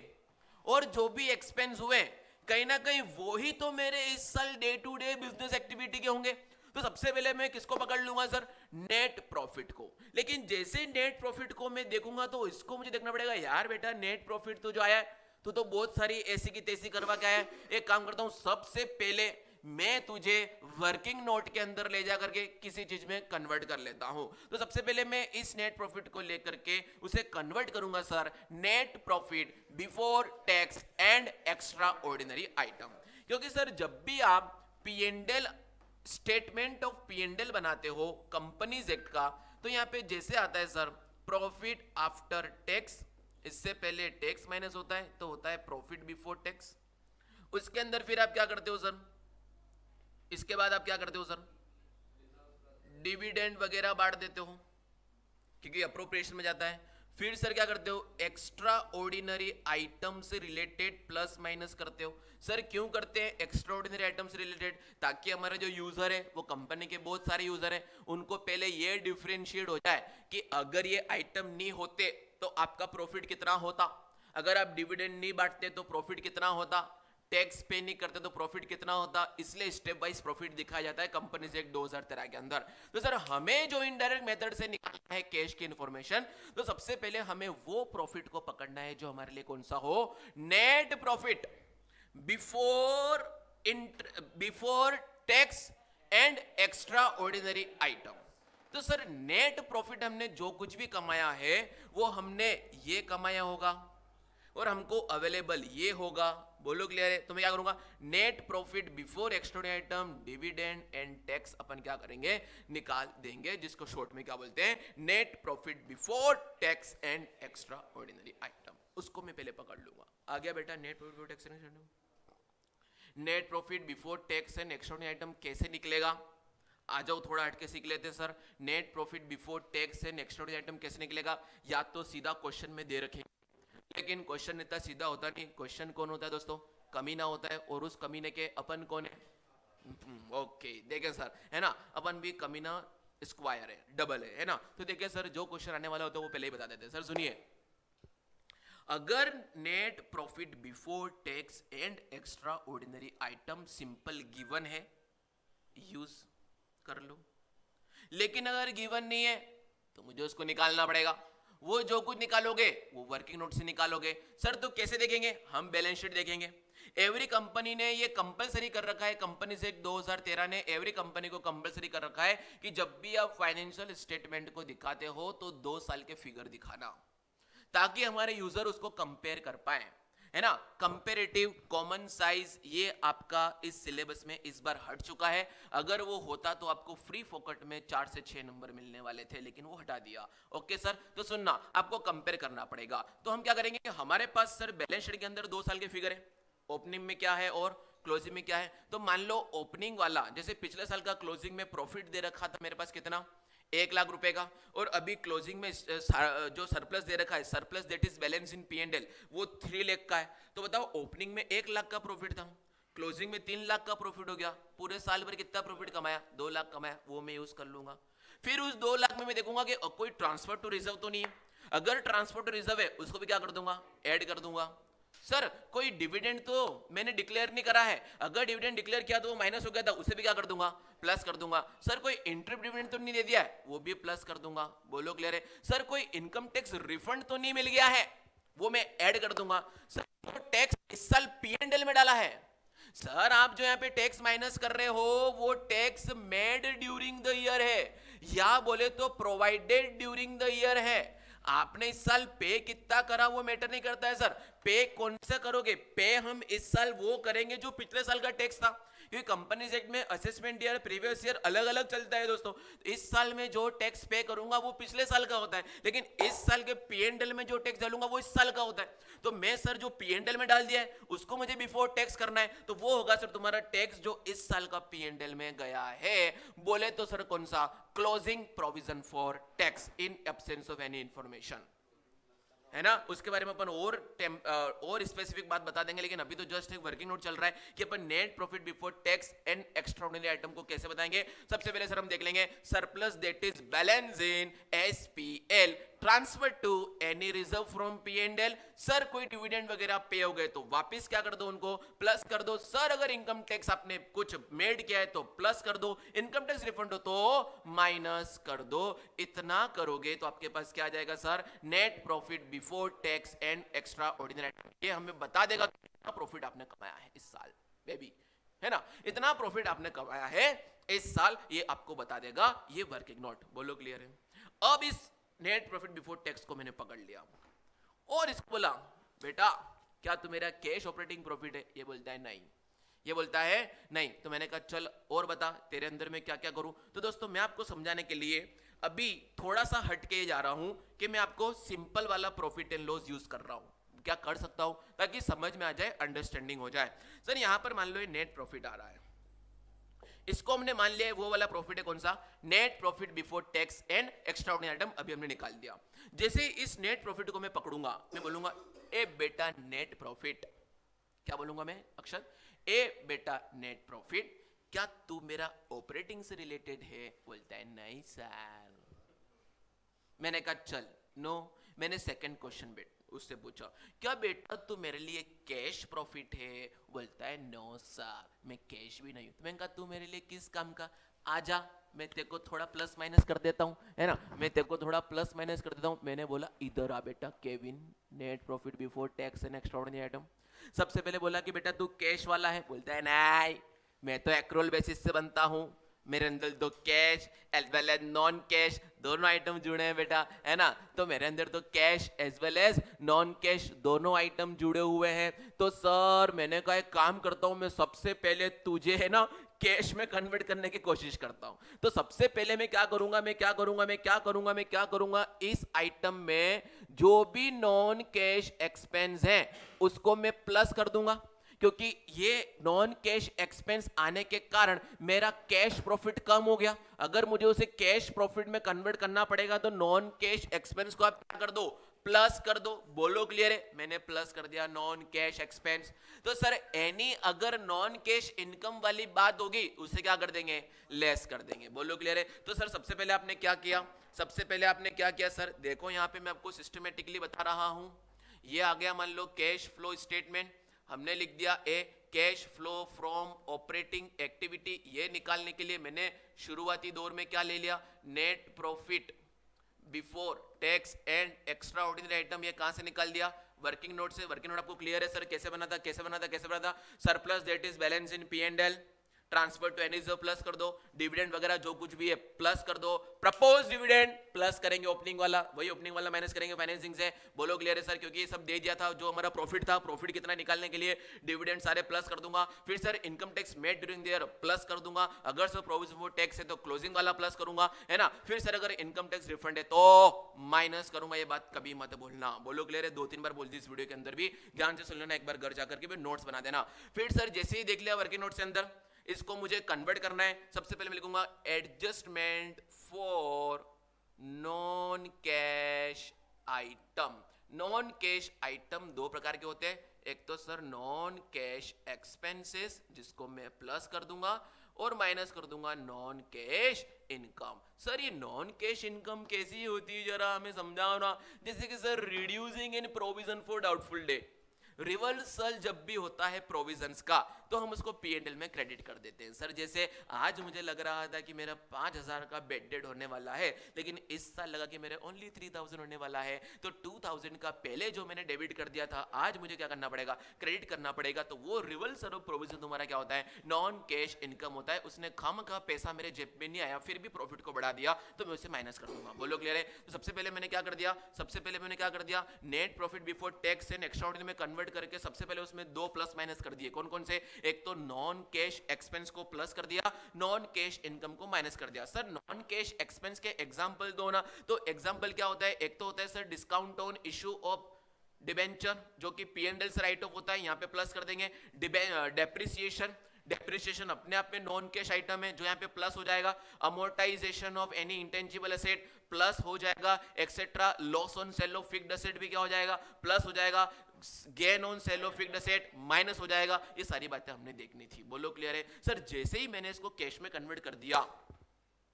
और जो भी एक्सपेंस हुए, कहीं ना कहीं वो ही तो मेरे इस साल day to day business activity के होंगे। तो सबसे पहले मैं किसको पकड़ लूंगा सर? नेट प्रॉफिट को। लेकिन जैसे नेट प्रॉफिट को मैं देखूंगा तो इसको मुझे देखना पड़ेगा, यार बेटा नेट प्रॉफिट तो जो आया है तो बहुत सारी ऐसी की तैसी करवा के आया है। एक काम करता हूं, सबसे पहले मैं तुझे वर्किंग नोट के अंदर ले जा करके किसी चीज में कन्वर्ट कर लेता हूं। तो सबसे पहले मैं इस नेट प्रॉफिट को लेकर के उसे कन्वर्ट करूंगा sir net profit before tax and extraordinary item. क्योंकि सर जब भी आप पीएनएल स्टेटमेंट ऑफ पीएनएल बनाते हो कंपनीज एक्ट का, तो यहां पे जैसे आता है सर प्रॉफिट आफ्टर टैक्स, इससे पहले टैक्स माइनस होता है तो होता है प्रॉफिट बिफोर टैक्स। उसके अंदर फिर आप क्या करते हो सर? इसके बाद आप क्या करते हो सर? डिविडेंड वगैरह बांट देते हो, क्योंकि अप्रोप्रिएशन में जाता है। फिर सर क्या करते हो? एक्स्ट्रा ऑर्डिनरी आइटम से रिलेटेड प्लस माइनस करते हो। सर क्यों करते हैं एक्स्ट्रा ऑर्डिनरी आइटम से रिलेटेड? ताकि हमारे जो यूजर है, वो कंपनी के बहुत सारे यूजर है, उनको पहले ये डिफरेंशिएट हो जाए कि अगर ये आइटम नहीं होते तो आपका प्रॉफिट कितना होता, अगर आप डिविडेंड नहीं बांटते तो प्रॉफिट कितना होता, टैक्स पे नहीं करते तो प्रॉफिट कितना होता। इसलिए स्टेप वाइज प्रॉफिट दिखाया जाता है कंपनीज एक्ट 2013 के अंदर। तो सर हमें जो इनडायरेक्ट मेथड से निकालना है कैश की इंफॉर्मेशन, तो सबसे पहले हमें वो प्रॉफिट को पकड़ना है जो हमारे लिए कौन सा हो? Net profit before tax and extraordinary item. तो सर नेट प्रॉफिट हमने जो कुछ भी कमाया है वो हमने ये कमाया होगा और हमको अवेलेबल ये होगा। बोलो क्लियर है? तो मैं क्या करूंगा? Net profit before extraordinary item, dividend and tax अपन क्या करेंगे? निकाल देंगे, जिसको शॉर्ट में क्या बोलते हैं? Net profit before tax and extraordinary item. उसको मैं पहले पकड़ लूंगा। आ गया बेटा net profit before tax and net profit before tax and extraordinary item कैसे निकलेगा? आ जाओ थोड़ा हटके सीख लेते हैं sir. Net profit before tax and extraordinary item कैसे निकलेगा? या तो सीधा क्वेश्चन में दे रखेंगे, लेकिन क्वेश्चन इतना सीधा होता नहीं। क्वेश्चन कौन होता है दोस्तों? कमीना होता है, और उस कमीने के अपन कौन है? ओके देखें सर, है ना, अपन भी कमीना स्क्वायर है, डबल है ना। तो देखिए सर जो क्वेश्चन आने वाला होता है वो पहले ही बता देते हैं। सर सुनिए, अगर net profit before tax and extraordinary item simple given है, यूज कर लो। लेकिन अगर गिवन नहीं है तो मुझे उसको निकालना पड़ेगा। वो जो कुछ निकालोगे वो वर्किंग नोट से निकालोगे। सर तो कैसे देखेंगे? हम बैलेंस शीट देखेंगे। एवरी कंपनी ने ये कंपलसरी कर रखा है, कंपनीज एक्ट 2013 ने एवरी कंपनी को कंपलसरी कर रखा है कि जब भी आप फाइनेंशियल स्टेटमेंट को दिखाते हो तो 2 साल के फिगर दिखाना, ताकि हमारे यूजर उसको कंपेयर कर पाए, है ना। कंपेरेटिव कॉमन साइज ये आपका इस सिलेबस में इस बार हट चुका है। अगर वो होता तो आपको फ्री फोकट में 4 से 6 नंबर मिलने वाले थे, लेकिन वो हटा दिया। ओके सर, तो सुनना, आपको कंपेयर करना पड़ेगा। तो हम क्या करेंगे? हमारे पास सर बैलेंस शीट के अंदर 2 साल के फिगर है, ओपनिंग में क्या है और क्लोजिंग में क्या है। तो मान लो ओपनिंग वाला, जैसे पिछले साल का क्लोजिंग में प्रॉफिट दे रखा था मेरे पास कितना? 1 लाख रुपए का, और अभी क्लोजिंग में जो सरप्लस दे रखा है, surplus that is balance in P and L, वो 3 लाख का है। तो बताओ ओपनिंग में 1 लाख का प्रॉफिट था, क्लोजिंग में 3 लाख का प्रॉफिट हो गया। पूरे साल भर कितना प्रॉफिट कमाया? 2 लाख कमाया, वो मैं यूज कर लूंगा। फिर उस 2 लाख में मैं देखूंगा कि कोई ट्रांसफर टू रिजर्व तो नहीं है। अगर ट्रांसपोर्ट रिजर्व है उसको भी क्या कर दूंगा, ऐड कर दूंगा। सर कोई डिविडेंड तो मैंने डिक्लेयर नहीं करा है, अगर डिविडेंड डिक्लेयर किया तो वो माइनस हो गया था, उसे भी क्या कर दूंगा, प्लस कर दूंगा। सर कोई इंटरिम डिविडेंड तो नहीं दे दिया है, वो भी प्लस कर दूंगा। बोलो क्लियर है। सर कोई इनकम टैक्स रिफंड तो नहीं मिल गया है, वो मैं ऐड कर दूंगा। सर तो टैक्स इस साल पीएनएल में डाला है। सर आप जो यहाँ पे टैक्स माइनस कर रहे हो वो tax made during the year है, या बोले तो प्रोवाइडेड ड्यूरिंग द ईयर है। आपने इस साल पे कितना करा वो मैटर नहीं करता है सर, पे कौन सा करोगे, पे हम इस साल वो करेंगे जो पिछले साल का टैक्स था, क्योंकि कंपनीज एक्ट में असेसमेंट ईयर प्रीवियस ईयर अलग अलग चलता है दोस्तों। इस साल में जो टैक्स पे करूंगा वो पिछले साल का होता है, लेकिन इस साल के पीएनएल में जो टैक्स डालूंगा वो इस साल का होता है। तो मैं सर जो पीएनएल में डाल दिया है उसको मुझे बिफोर टैक्स करना है, तो वो होगा सर तुम्हारा टैक्स जो इस साल का पीएनएल में गया है। बोले तो सर कौन सा, closing provision for tax in absence of any information, है ना। उसके बारे में अपन और स्पेसिफिक बात बता देंगे, लेकिन अभी तो जस्ट एक वर्किंग नोट चल रहा है कि अपन net profit before tax and extraordinary item को कैसे बताएंगे। सबसे पहले सर हम देख लेंगे surplus that is balance in SPL transfer to any reserve from PNL. Sir कोई डिविडेंड वगैरह पे हो गए तो वापस क्या कर दो, उनको प्लस कर दो। सर अगर इनकम टैक्स आपने कुछ मेड किया है तो प्लस कर दो, इनकम टैक्स रिफंड हो तो माइनस कर दो। इतना करोगे तो आपके पास क्या आ जाएगा sir, net profit before tax and extra ordinary. ये हमें बता देगा कितना प्रॉफिट आपने कमाया है इस साल, बेबी, है ना। इतना प्रॉफिट आपने कमाया है इस साल, ये आपको बता देगा ये वर्किंग नोट। बोलो क्लियर है। अब इस नेट प्रॉफिट बिफोर टैक्स को मैंने पकड़ लिया और इसको बोला बेटा क्या तू मेरा कैश ऑपरेटिंग प्रॉफिट है, ये बोलता है नहीं, ये बोलता है नहीं। तो मैंने कहा चल और बता तेरे अंदर में क्या क्या करूं। तो दोस्तों मैं आपको समझाने के लिए अभी थोड़ा सा हटके जा रहा हूं कि मैं आपको सिंपल वाला प्रॉफिट एंड लॉस यूज कर रहा हूं, क्या कर सकता हूं ताकि समझ में आ जाए, अंडरस्टैंडिंग हो जाए। सर यहां पर मान लो ये नेट प्रॉफिट आ रहा है, इसको हमने मान लिया है वो वाला प्रॉफिट है कौन सा, net profit before tax and extraordinary item, अभी हमने निकाल दिया। जैसे इस नेट प्रॉफिट को मैं पकड़ूंगा, मैं बोलूंगा ए बेटा नेट प्रॉफिट, क्या बोलूंगा मैं अक्षर, ए बेटा नेट प्रॉफिट, क्या तू मेरा ऑपरेटिंग से रिलेटेड है, बोलता है नहीं सर। मैंने कहा चल नो, मैंने सेकंड क्वेश्चन उससे पूछा क्या बेटा तू मेरे लिए कैश प्रॉफिट है, बोलता है नो सर मैं कैश भी नहीं हूं। तो मैंने कहा तू मेरे लिए किस काम का, आजा मैं तेरे को थोड़ा प्लस माइनस कर देता हूं, है ना, मैं तेरे को थोड़ा प्लस माइनस कर देता हूं। मैंने बोला इधर आ बेटा Kevin, net profit before tax and extraordinary item. सबसे पहले बोला कि बेटा तू कैश वाला है, बोलता है नहीं मैं तो एक्रोल बेसिस से बनता हूं, मेरे अंदर तो cash as well as non cash दोनों आइटम जुड़े हैं बेटा, है ना। तो मेरे अंदर तो cash as well as non cash दोनों आइटम जुड़े हुए हैं। तो सर मैंने कहा एक काम करता हूं, मैं सबसे पहले तुझे है ना कैश में कन्वर्ट करने की कोशिश करता हूं। तो सबसे पहले मैं क्या करूंगा, इस आइटम में जो भी नॉन कैश एक्सपेंस है उसको मैं प्लस कर दूंगा, क्योंकि ये नॉन कैश एक्सपेंस आने के कारण मेरा कैश प्रॉफिट कम हो गया। अगर मुझे उसे कैश प्रॉफिट में कन्वर्ट करना पड़ेगा तो नॉन कैश एक्सपेंस को आप क्या कर दो, प्लस कर दो। बोलो क्लियर है, मैंने प्लस कर दिया नॉन कैश एक्सपेंस। तो सर एनी अगर नॉन कैश इनकम वाली बात होगी उसे क्या कर देंगे, लेस कर देंगे। बोलो क्लियर है। तो सर सबसे पहले आपने क्या किया, सर देखो यहाँ पे मैं आपको सिस्टमेटिकली बता रहा हूं। ये आ गया मान लो कैश फ्लो स्टेटमेंट, हमने लिख दिया A cash flow from operating activity. ये निकालने के लिए मैंने शुरुआती दौर में क्या ले लिया, net profit before tax and extraordinary item. ये कहां से निकाल दिया, वर्किंग नोट से। वर्किंग नोट आपको क्लियर है सर, कैसे बना था, surplus that is balance in P and L, transfer to any reserve plus कर दो, डिविडेंड वगैरह जो कुछ भी है प्लस कर दो, प्रपोज डिविडेंड प्लस करेंगे ओपनिंग वाला, वही ओपनिंग वाला माइनस करेंगे फाइनेंसिंग से। बोलो क्लियर है सर, क्योंकि ये सब दे दिया था जो हमारा प्रॉफिट था, प्रॉफिट कितना निकालने के लिए डिविडेंड सारे प्लस कर दूंगा। फिर sir income tax made during the year plus कर दूंगा, अगर सर प्रोविजन फॉर टैक्स है तो क्लोजिंग वाला प्लस करूंगा, है ना। फिर सर अगर इनकम टैक्स रिफंड है तो माइनस करूंगा, ये बात कभी मत भूलना। बोलो क्लियर है, 2-3 बार बोल दी इस वीडियो के अंदर भी, ध्यान से सुन लेना, एक बार घर जाकर के भी नोट्स बना देना। फिर सर जैसे ही देख लिया वर्किंग नोट से अंदर, इसको मुझे कन्वर्ट करना है। सबसे पहले मैं लिखूंगा adjustment for non cash item. Non cash item दो प्रकार के होते हैं, एक तो सर नॉन कैश एक्सपेंसेस जिसको मैं प्लस कर दूंगा, और माइनस कर दूंगा नॉन कैश इनकम। सर ये नॉन कैश इनकम कैसी होती है जरा हमें समझाओ ना। जैसे कि sir reducing in provision for doubtful debt, reversal जब भी होता है प्रोविजंस का तो हम उसको P&L में क्रेडिट कर देते हैं। सर जैसे आज मुझे लग रहा था कि मेरा 5,000 का बेड डेड होने वाला है, लेकिन इस साल लगा कि मेरे ओनली 3,000 होने वाला है, तो 2,000 का पहले जो मैंने डेबिट कर दिया था आज मुझे क्या करना पड़ेगा, क्रेडिट करना पड़ेगा। तो वो रिवर्सल ऑफ प्रोविजन तुम्हारा क्या होता है, नॉन कैश इनकम होता है। उसने खामखा पैसा मेरे जेब में नहीं आया, फिर भी प्रॉफिट को बढ़ा दिया, तो मैं उसे माइनस कर दूंगा। बोलो क्लियर है। तो सबसे पहले मैंने क्या कर दिया, सबसे पहले मैंने क्या कर दिया, net profit before tax and extraordinary में कन्वर्ट करके सबसे पहले उसमें दो प्लस माइनस कर दिए। कौन कौन से, एक तो नॉन कैश एक्सपेंस को प्लस कर दिया, नॉन कैश इनकम को माइनस कर दिया। सर नॉन कैश एक्सपेंस के एग्जांपल दो ना। तो एग्जांपल क्या होता है, एक तो होता है sir discount on issue of debenture जो कि P&L से राइट ऑफ होता है, यहां पे प्लस कर देंगे। डेप्रिसिएशन, डेप्रिसिएशन अपने आप में नॉन कैश आइटम है जो यहाँ पे प्लस हो जाएगा। Amortisation of any intangible asset plus हो जाएगा, etcetera. Loss on sale of fixed asset भी क्या हो जाएगा, प्लस हो जाएगा। Gain on sale of fixed asset minus हो जाएगा। ये सारी बातें हमने देखनी थी। बोलो क्लियर है। सर जैसे ही मैंने इसको कैश में कन्वर्ट कर दिया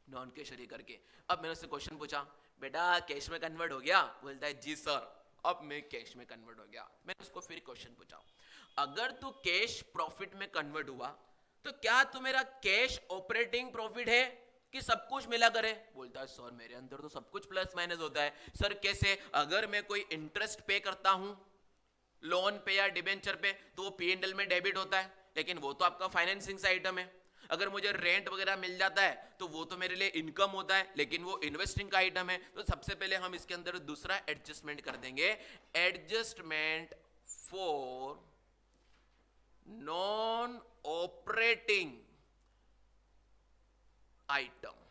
नॉन कैश करके, अब मैंने उससे क्वेश्चन पूछा, बेटा कैश में कन्वर्ट हो गया? बोलता है जी सर, अब मैं कैश में कन्वर्ट हो गया। मैंने उसको फिर क्वेश्चन पूछा, अगर तू कैश प्रॉफिट में कन्वर्ट हुआ तो क्या तू मेरा कैश ऑपरेटिंग प्रॉफिट है कि सब कुछ मिला करे? बोलता है सर मेरे अंदर तो सब कुछ प्लस माइनस होता है। सर कैसे? अगर मैं कोई इंटरेस्ट पे करता हूं लोन पे या डिबेंचर पे तो वो P&L में डेबिट होता है, लेकिन वो तो आपका फाइनेंसिंग से आइटम है। अगर मुझे रेंट वगैरह मिल जाता है तो वो तो मेरे लिए इनकम होता है, लेकिन वो इन्वेस्टिंग का आइटम है। तो सबसे पहले हम इसके अंदर दूसरा एडजस्टमेंट कर देंगे, adjustment for non operating item.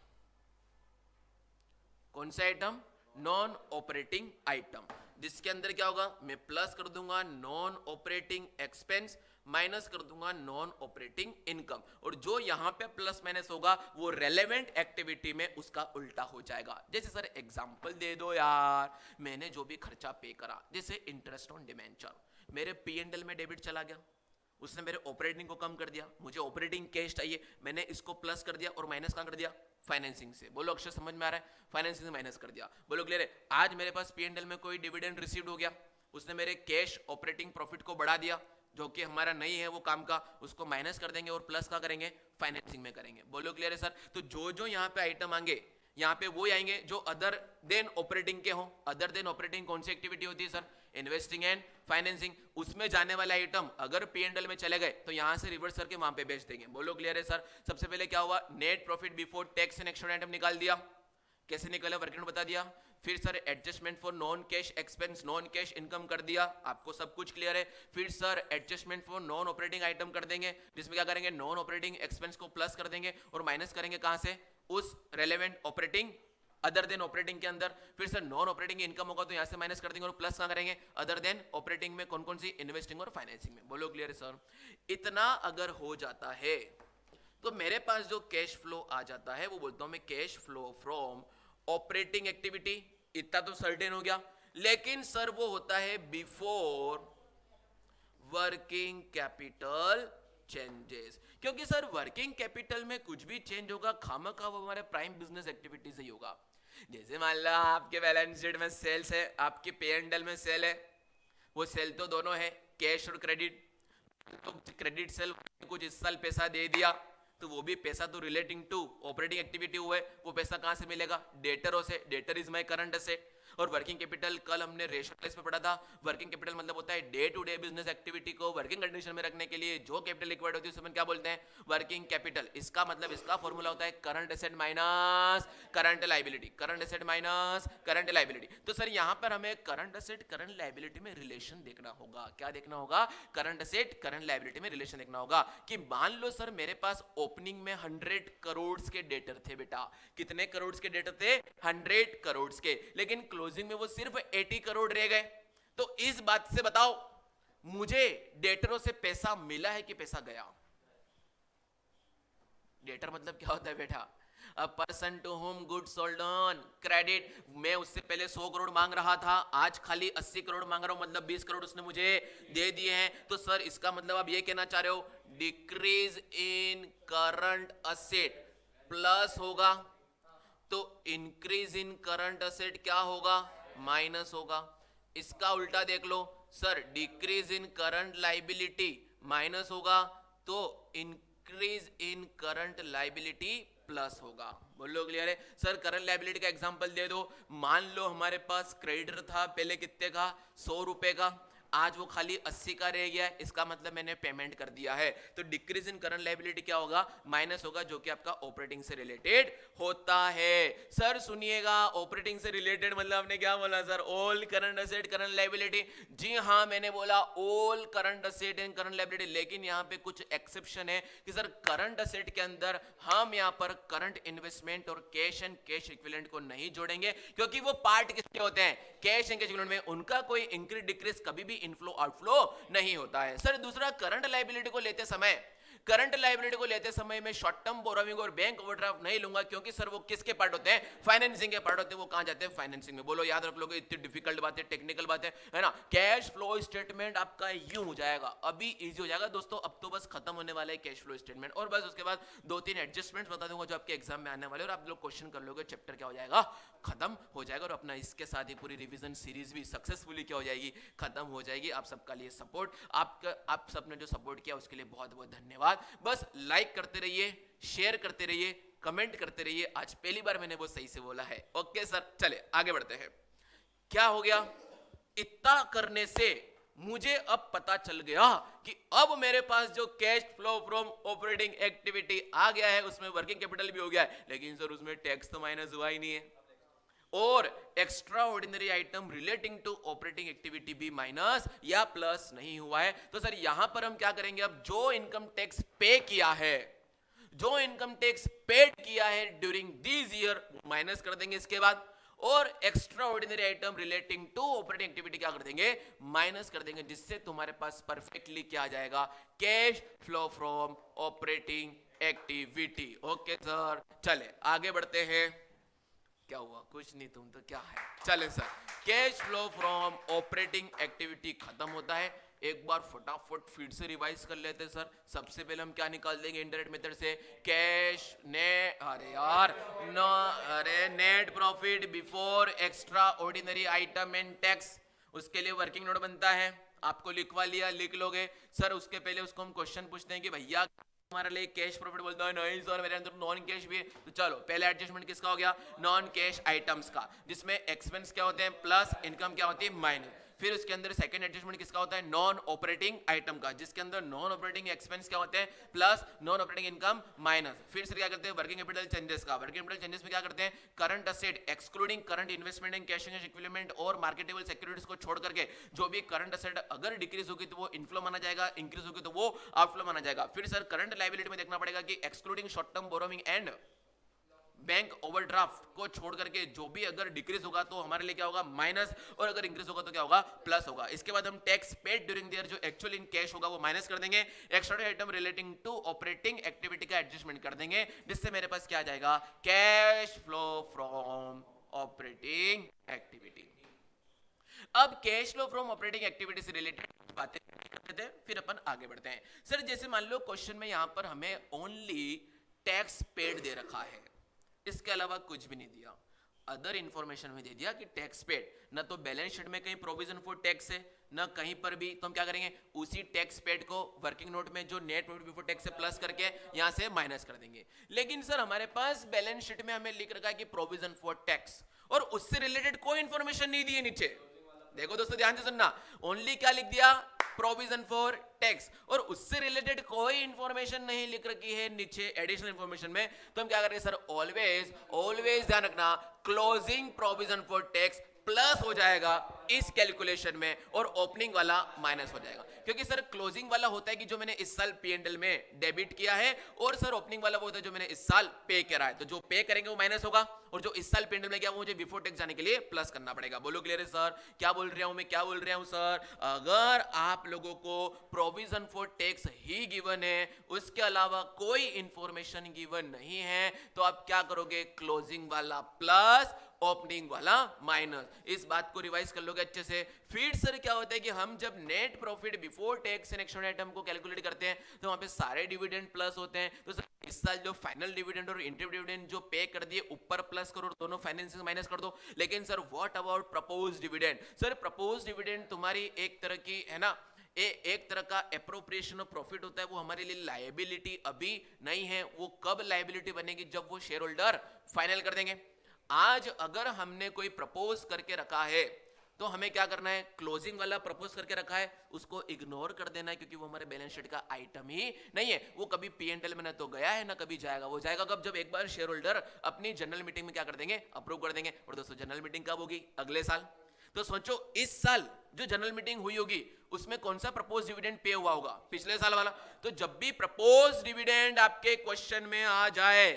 कौन सा आइटम? नॉन ऑपरेटिंग आइटम, जिसके अंदर क्या होगा, मैं प्लस कर दूंगा नॉन ऑपरेटिंग एक्सपेंस, माइनस कर दूंगा नॉन ऑपरेटिंग इनकम, और जो यहां पे प्लस माइनस होगा वो रेलेवेंट एक्टिविटी में उसका उल्टा हो जाएगा। जैसे सर एग्जांपल दे दो यार, मैंने जो भी खर्चा पे करा, जैसे इंटरेस्ट ऑन डिबेंचर मेरे P&L में डेबिट चला गया, उसने मेरे ऑपरेटिंग को कम कर दिया, मुझे ऑपरेटिंग कैश चाहिए, मैंने इसको प्लस कर दिया और माइनस कहां कर दिया, फाइनेंसिंग से। बोलो अक्षर समझ में आ रहा है? फाइनेंसिंग से माइनस कर दिया। बोलो क्लियर है। आज मेरे पास P&L में कोई डिविडेंड रिसीव्ड हो गया, उसने मेरे कैश ऑपरेटिंग प्रॉफिट को बढ़ा दिया, जो कि हमारा नहीं है वो काम का, उसको माइनस कर देंगे और प्लस का करेंगे, फाइनेंसिंग में करेंगे। बोलो क्लियर है सर। तो जो जो यहाँ पे आइटम आएंगे यहाँ पे वो आएंगे जो अदर देन ऑपरेटिंग के हो। अदर देन ऑपरेटिंग कौन सी एक्टिविटी होती है सर? Investing and financing. उसमें जाने वाले आइटम अगर P&L में चले गए तो यहां से रिवर्स करके वहां पे बेच देंगे। बोलो क्लियर है सर। सबसे पहले क्या हुआ, net profit before tax and extra निकाल दिया। कैसे निकाला, वर्किंग बता दिया। फिर sir adjustment for non cash expense, non cash income कर दिया, आपको सब कुछ क्लियर है। फिर sir adjustment for non operating item कर देंगे, जिसमें क्या करेंगे, नॉन ऑपरेटिंग एक्सपेंस को प्लस कर देंगे और माइनस करेंगे कहां से, उस relevant operating other than operating के अंदर। फिर सर नॉन ऑपरेटिंग इनकम होगा तो यहां से माइनस कर देंगे और प्लस कहां करेंगे, अदर देन ऑपरेटिंग में कौन कौन सी, इन्वेस्टिंग और फाइनेंसिंग में। बोलो क्लियर है सर। इतना अगर हो जाता है तो मेरे पास जो कैश फ्लो आ जाता है वो बोलता हूं मैं cash flow from operating activity. इतना तो सर्टेन हो गया, लेकिन सर वो होता है बिफोर वर्किंग कैपिटल चेंजेस, क्योंकि सर वर्किंग कैपिटल में कुछ भी चेंज होगा खामखा वो हमारे प्राइम बिजनेस एक्टिविटी से ही होगा। जैसे मान लो आपके बैलेंस शीट में सेल्स है, आपके P&L में सेल है, वो सेल तो दोनों है, कैश और क्रेडिट। तो क्रेडिट सेल कुछ इस साल पैसा दे दिया तो वो भी पैसा तो रिलेटिंग टू ऑपरेटिंग एक्टिविटी हुआ है, वो पैसा कहां से मिलेगा, डेटरों से। Debtor is my current asset. और वर्किंग कैपिटल कल हमने रेशियो क्लास में पढ़ा था, वर्किंग कैपिटल मतलब होता है day to day business activity को वर्किंग कंडीशन में रखने के लिए जो कैपिटल रिक्वायर्ड होती है उसे क्या बोलते हैं, वर्किंग कैपिटल। इसका मतलब इसका फॉर्मूला होता है current asset minus current liability, current asset minus current liability. तो सर यहां पर हमें करंट एसेट करंट लायबिलिटी में रिलेशन देखना होगा। क्या देखना होगा, करंट एसेट करंट लायबिलिटी में रिलेशन देखना होगा। कि मान लो सर मेरे पास ओपनिंग में 100 करोड़ के डेटर थे बेटा, कितने करोड़ के डेटर थे, 100 करोड़ के, लेकिन क्लोजिंग में वो सिर्फ 80 करोड़ रह गए। तो इस बात से बताओ मुझे डेटरों से पैसा मिला है कि पैसा गया? डेटर मतलब क्या होता है बेटा, a person to whom good sold on credit, मैं उससे पहले 100 करोड़ मांग रहा था, आज खाली 80 करोड़ मांग रहा हूं, मतलब 20 करोड़ उसने मुझे दे दिए हैं। तो सर इसका मतलब आप ये कहना चाह रहे हो decrease in current asset plus होगा, तो इंक्रीज इन करंट असेट क्या होगा, माइनस होगा। इसका उल्टा देख लो sir, decrease in current liability minus होगा, तो increase in current liability plus होगा। बोलो क्लियर है सर? करंट लाइबिलिटी का एग्जांपल दे दो। मान लो हमारे पास क्रेडिटर था पहले कितने का, 100 रुपए का, आज वो खाली 80 का रह गया है, इसका मतलब मैंने पेमेंट कर दिया है। तो डिक्रीज इन करंट लायबिलिटी क्या होगा, माइनस होगा, जो कि आपका ऑपरेटिंग से रिलेटेड होता है। सर सुनिएगा, ऑपरेटिंग से रिलेटेड मतलब आपने क्या बोला sir, all current asset current liability. जी हाँ, मैंने बोला all current asset and current liability, लेकिन यहाँ पे कुछ एक्सेप्शन है कि सर करंट असेट के अंदर हम यहाँ पर करंट इन्वेस्टमेंट और कैश एंड कैश इक्विवेलेंट को नहीं जोड़ेंगे, क्योंकि वो पार्ट किसके होते हैं, कैश एंड कैश इक्विवेलेंट में, उनका कोई इंक्रीज डिक्रीज कभी भी इनफ्लो आउटफ्लो नहीं होता है। सर दूसरा, करंट लायबिलिटी को लेते समय, करंट लायबिलिटी को लेते समय मैं शॉर्ट टर्म बोरोइंग और बैंक ओवरड्राफ्ट नहीं लूंगा, क्योंकि सर वो किसके पार्ट होते हैं, फाइनेंसिंग के पार्ट होते हैं। वो कहां जाते हैं, फाइनेंसिंग में। बोलो याद रख लोगे, इतनी डिफिकल्ट बातें, टेक्निकल बातें है ना। कैश फ्लो स्टेटमेंट आपका यूं हो जाएगा, अभी इजी हो जाएगा दोस्तों। अब तो बस खत्म होने वाला है कैश फ्लो स्टेटमेंट, और बस उसके बाद 2-3 एडजस्टमेंट्स बता दूंगा जो आपके एग्जाम में आने वाले, और आप लोग क्वेश्चन कर लोगे, चैप्टर क्या हो जाएगा, खत्म हो जाएगा। और अपना इसके साथ ही पूरी रिवीजन सीरीज भी सक्सेसफुली क्या हो जाएगी, खत्म हो जाएगी। आप सबका लिए सपोर्ट, आप सबने जो सपोर्ट किया उसके लिए बहुत बहुत धन्यवाद। बस लाइक करते रहिए, शेयर करते रहिए, कमेंट करते रहिए। आज पहली बार मैंने वो सही से बोला है। ओके सर, चले आगे बढ़ते हैं। क्या हो गया, इतना करने से मुझे अब पता चल गया कि अब मेरे पास जो cash flow from operating activity आ गया है, उसमें वर्किंग कैपिटल भी हो गया है, लेकिन सर उसमें टैक्स तो माइनस हुआ ही नहीं है, और extraordinary item relating to operating activity भी माइनस या प्लस नहीं हुआ है। तो सर यहां पर हम क्या करेंगे, अब जो इनकम टैक्स पे किया है, जो इनकम टैक्स पेड किया है ड्यूरिंग दिस ईयर, माइनस कर देंगे इसके बाद, और extraordinary item relating to operating activity क्या कर देंगे, माइनस कर देंगे, जिससे तुम्हारे पास परफेक्टली क्या आ जाएगा, cash flow from operating activity. Okay sir, चले आगे बढ़ते हैं। क्या हुआ, कुछ नहीं, तुम तो क्या है। चले sir, cash flow from operating activity खत्म होता है। एक बार फटाफट फिर से रिवाइज कर लेते हैं सर। सबसे पहले हम क्या निकाल देंगे इंडायरेक्ट मेथड से, कैश ने, अरे यार नो, अरे net profit before extra ordinary item and tax, उसके लिए वर्किंग नोट बनता है, आपको लिखवा लिया, लिख लोगे सर। उसके पहले उसको हम क्वेश्चन पूछते हैं कि भैया हमारे लिए कैश प्रॉफिट, बोलता है नहीं सर मेरे अंदर नॉन कैश भी है। तो चलो पहले एडजस्टमेंट किसका हो गया, नॉन कैश आइटम्स का, जिसमें एक्सपेंस क्या होते हैं प्लस, इनकम क्या होती है माइनस। फिर उसके अंदर सेकंड एडजस्टमेंट किसका होता है, नॉन ऑपरेटिंग आइटम का, जिसके अंदर नॉन ऑपरेटिंग एक्सपेंस क्या होते हैं plus, non operating income minus. फिर से क्या करते हैं, वर्किंग कैपिटल चेंजेस का, वर्किंग कैपिटल चेंजेस में क्या करते हैं, current asset excluding current investment and cash and equipment और मार्केटेबल सिक्योरिटीज को छोड़ करके जो भी करंट असेट अगर डिक्रीज होगी तो वो इनफ्लो माना जाएगा, इंक्रीज होगी तो वो आउटफ्लो माना जाएगा। फिर सर करंट लायबिलिटी में देखना पड़ेगा कि excluding short term borrowing and bank overdraft को छोड़ करके जो भी अगर डिक्रीज होगा तो हमारे लिए क्या होगा, माइनस, और अगर इंक्रीज होगा तो क्या होगा, प्लस होगा। इसके बाद हम tax paid during the year जो एक्चुअल इन कैश होगा वो माइनस कर देंगे, extra item relating to operating activity का एडजस्टमेंट कर देंगे, जिससे मेरे पास क्या आ जाएगा, cash flow from operating activity. अब cash flow from operating activity से रिलेटेड बातें करते हैं, फिर अपन आगे बढ़ते हैं। सर जैसे मान लो क्वेश्चन में यहां पर हमें ओनली टैक्स पेड दे रखा है, इसके अलावा कुछ भी नहीं दिया, अदर इंफॉर्मेशन में दे दिया कि टैक्स पेड, ना तो बैलेंस शीट में कहीं प्रोविजन फॉर टैक्स है ना कहीं पर भी, तो हम क्या करेंगे, उसी टैक्स पेड को वर्किंग नोट में जो नेट प्रॉफिट बिफोर टैक्स से प्लस करके यहां से माइनस कर देंगे। लेकिन सर हमारे पास बैलेंस शीट में हमें लिख रखा है कि प्रोविजन फॉर टैक्स, और उससे रिलेटेड कोई इंफॉर्मेशन नहीं दी है नीचे। देखो दोस्तों ध्यान से सुनना, ओनली क्या लिख दिया, प्रोविजन फॉर टैक्स, और उससे रिलेटेड कोई इंफॉर्मेशन नहीं लिख रखी है नीचे एडिशनल इंफॉर्मेशन में। तो हम क्या करेंगे सर, ऑलवेज ऑलवेज ध्यान रखना, closing provision for tax plus हो जाएगा इस कैलकुलेशन में और ओपनिंग वाला माइनस हो जाएगा, क्योंकि सर क्लोजिंग वाला होता है कि जो मैंने इस साल P&L में डेबिट किया है, और सर ओपनिंग वाला वो होता है जो मैंने इस साल पे करा है। तो जो पे करेंगे वो माइनस होगा, और जो इस साल P&L में किया वो मुझे बिफोर टैक्स जाने के लिए प्लस करना पड़ेगा। बोलो क्लियर है सर? क्या बोल रहा हूं मैं, क्या बोल रहा हूं सर? अगर आप लोगों को provision for tax he given है, उसके अलावा कोई इंफॉर्मेशन गिवन नहीं है, तो आप क्या करोगे? क्लोजिंग वाला प्लस, ओपनिंग वाला माइनस। इस बात को रिवाइज कर लोगे अच्छे से। फिर सर क्या होता है कि हम जब net profit before tax and external item को कैलकुलेट करते हैं तो वहां पे सारे डिविडेंड प्लस होते हैं। तो सर इस साल जो फाइनल डिविडेंड और इंटरम डिविडेंड जो पे कर दिए ऊपर प्लस करो, दोनों फाइनेंसिंग माइनस कर दो। लेकिन sir what about propose dividend? Sir propose dividend तुम्हारी एक तरह की है ना, एक तरह का एप्रोप्रिएशन ऑफ प्रॉफिट होता है, वो हमारे लिए लायबिलिटी अभी नहीं है। वो कब लायबिलिटी बनेगी? जब वो शेयर होल्डर फाइनल कर देंगे। आज अगर हमने कोई प्रपोज करके रखा है तो हमें क्या करना है? क्लोजिंग वाला प्रपोज करके रखा है उसको इग्नोर कर देना है, क्योंकि वो हमारे बैलेंस शीट का आइटम ही नहीं है। वो कभी P&L में ना तो गया है ना कभी जाएगा। वो जाएगा कब? जब एक बार शेयर होल्डर अपनी जनरल मीटिंग में क्या कर देंगे? अप्रूव कर देंगे। और दोस्तों जनरल मीटिंग कब होगी? अगले साल। तो सोचो इस साल जो जनरल मीटिंग हुई होगी उसमें कौन सा प्रपोज डिविडेंड पे हुआ होगा? पिछले साल वाला। तो जब भी प्रपोज डिविडेंड आपके क्वेश्चन में आ जाए,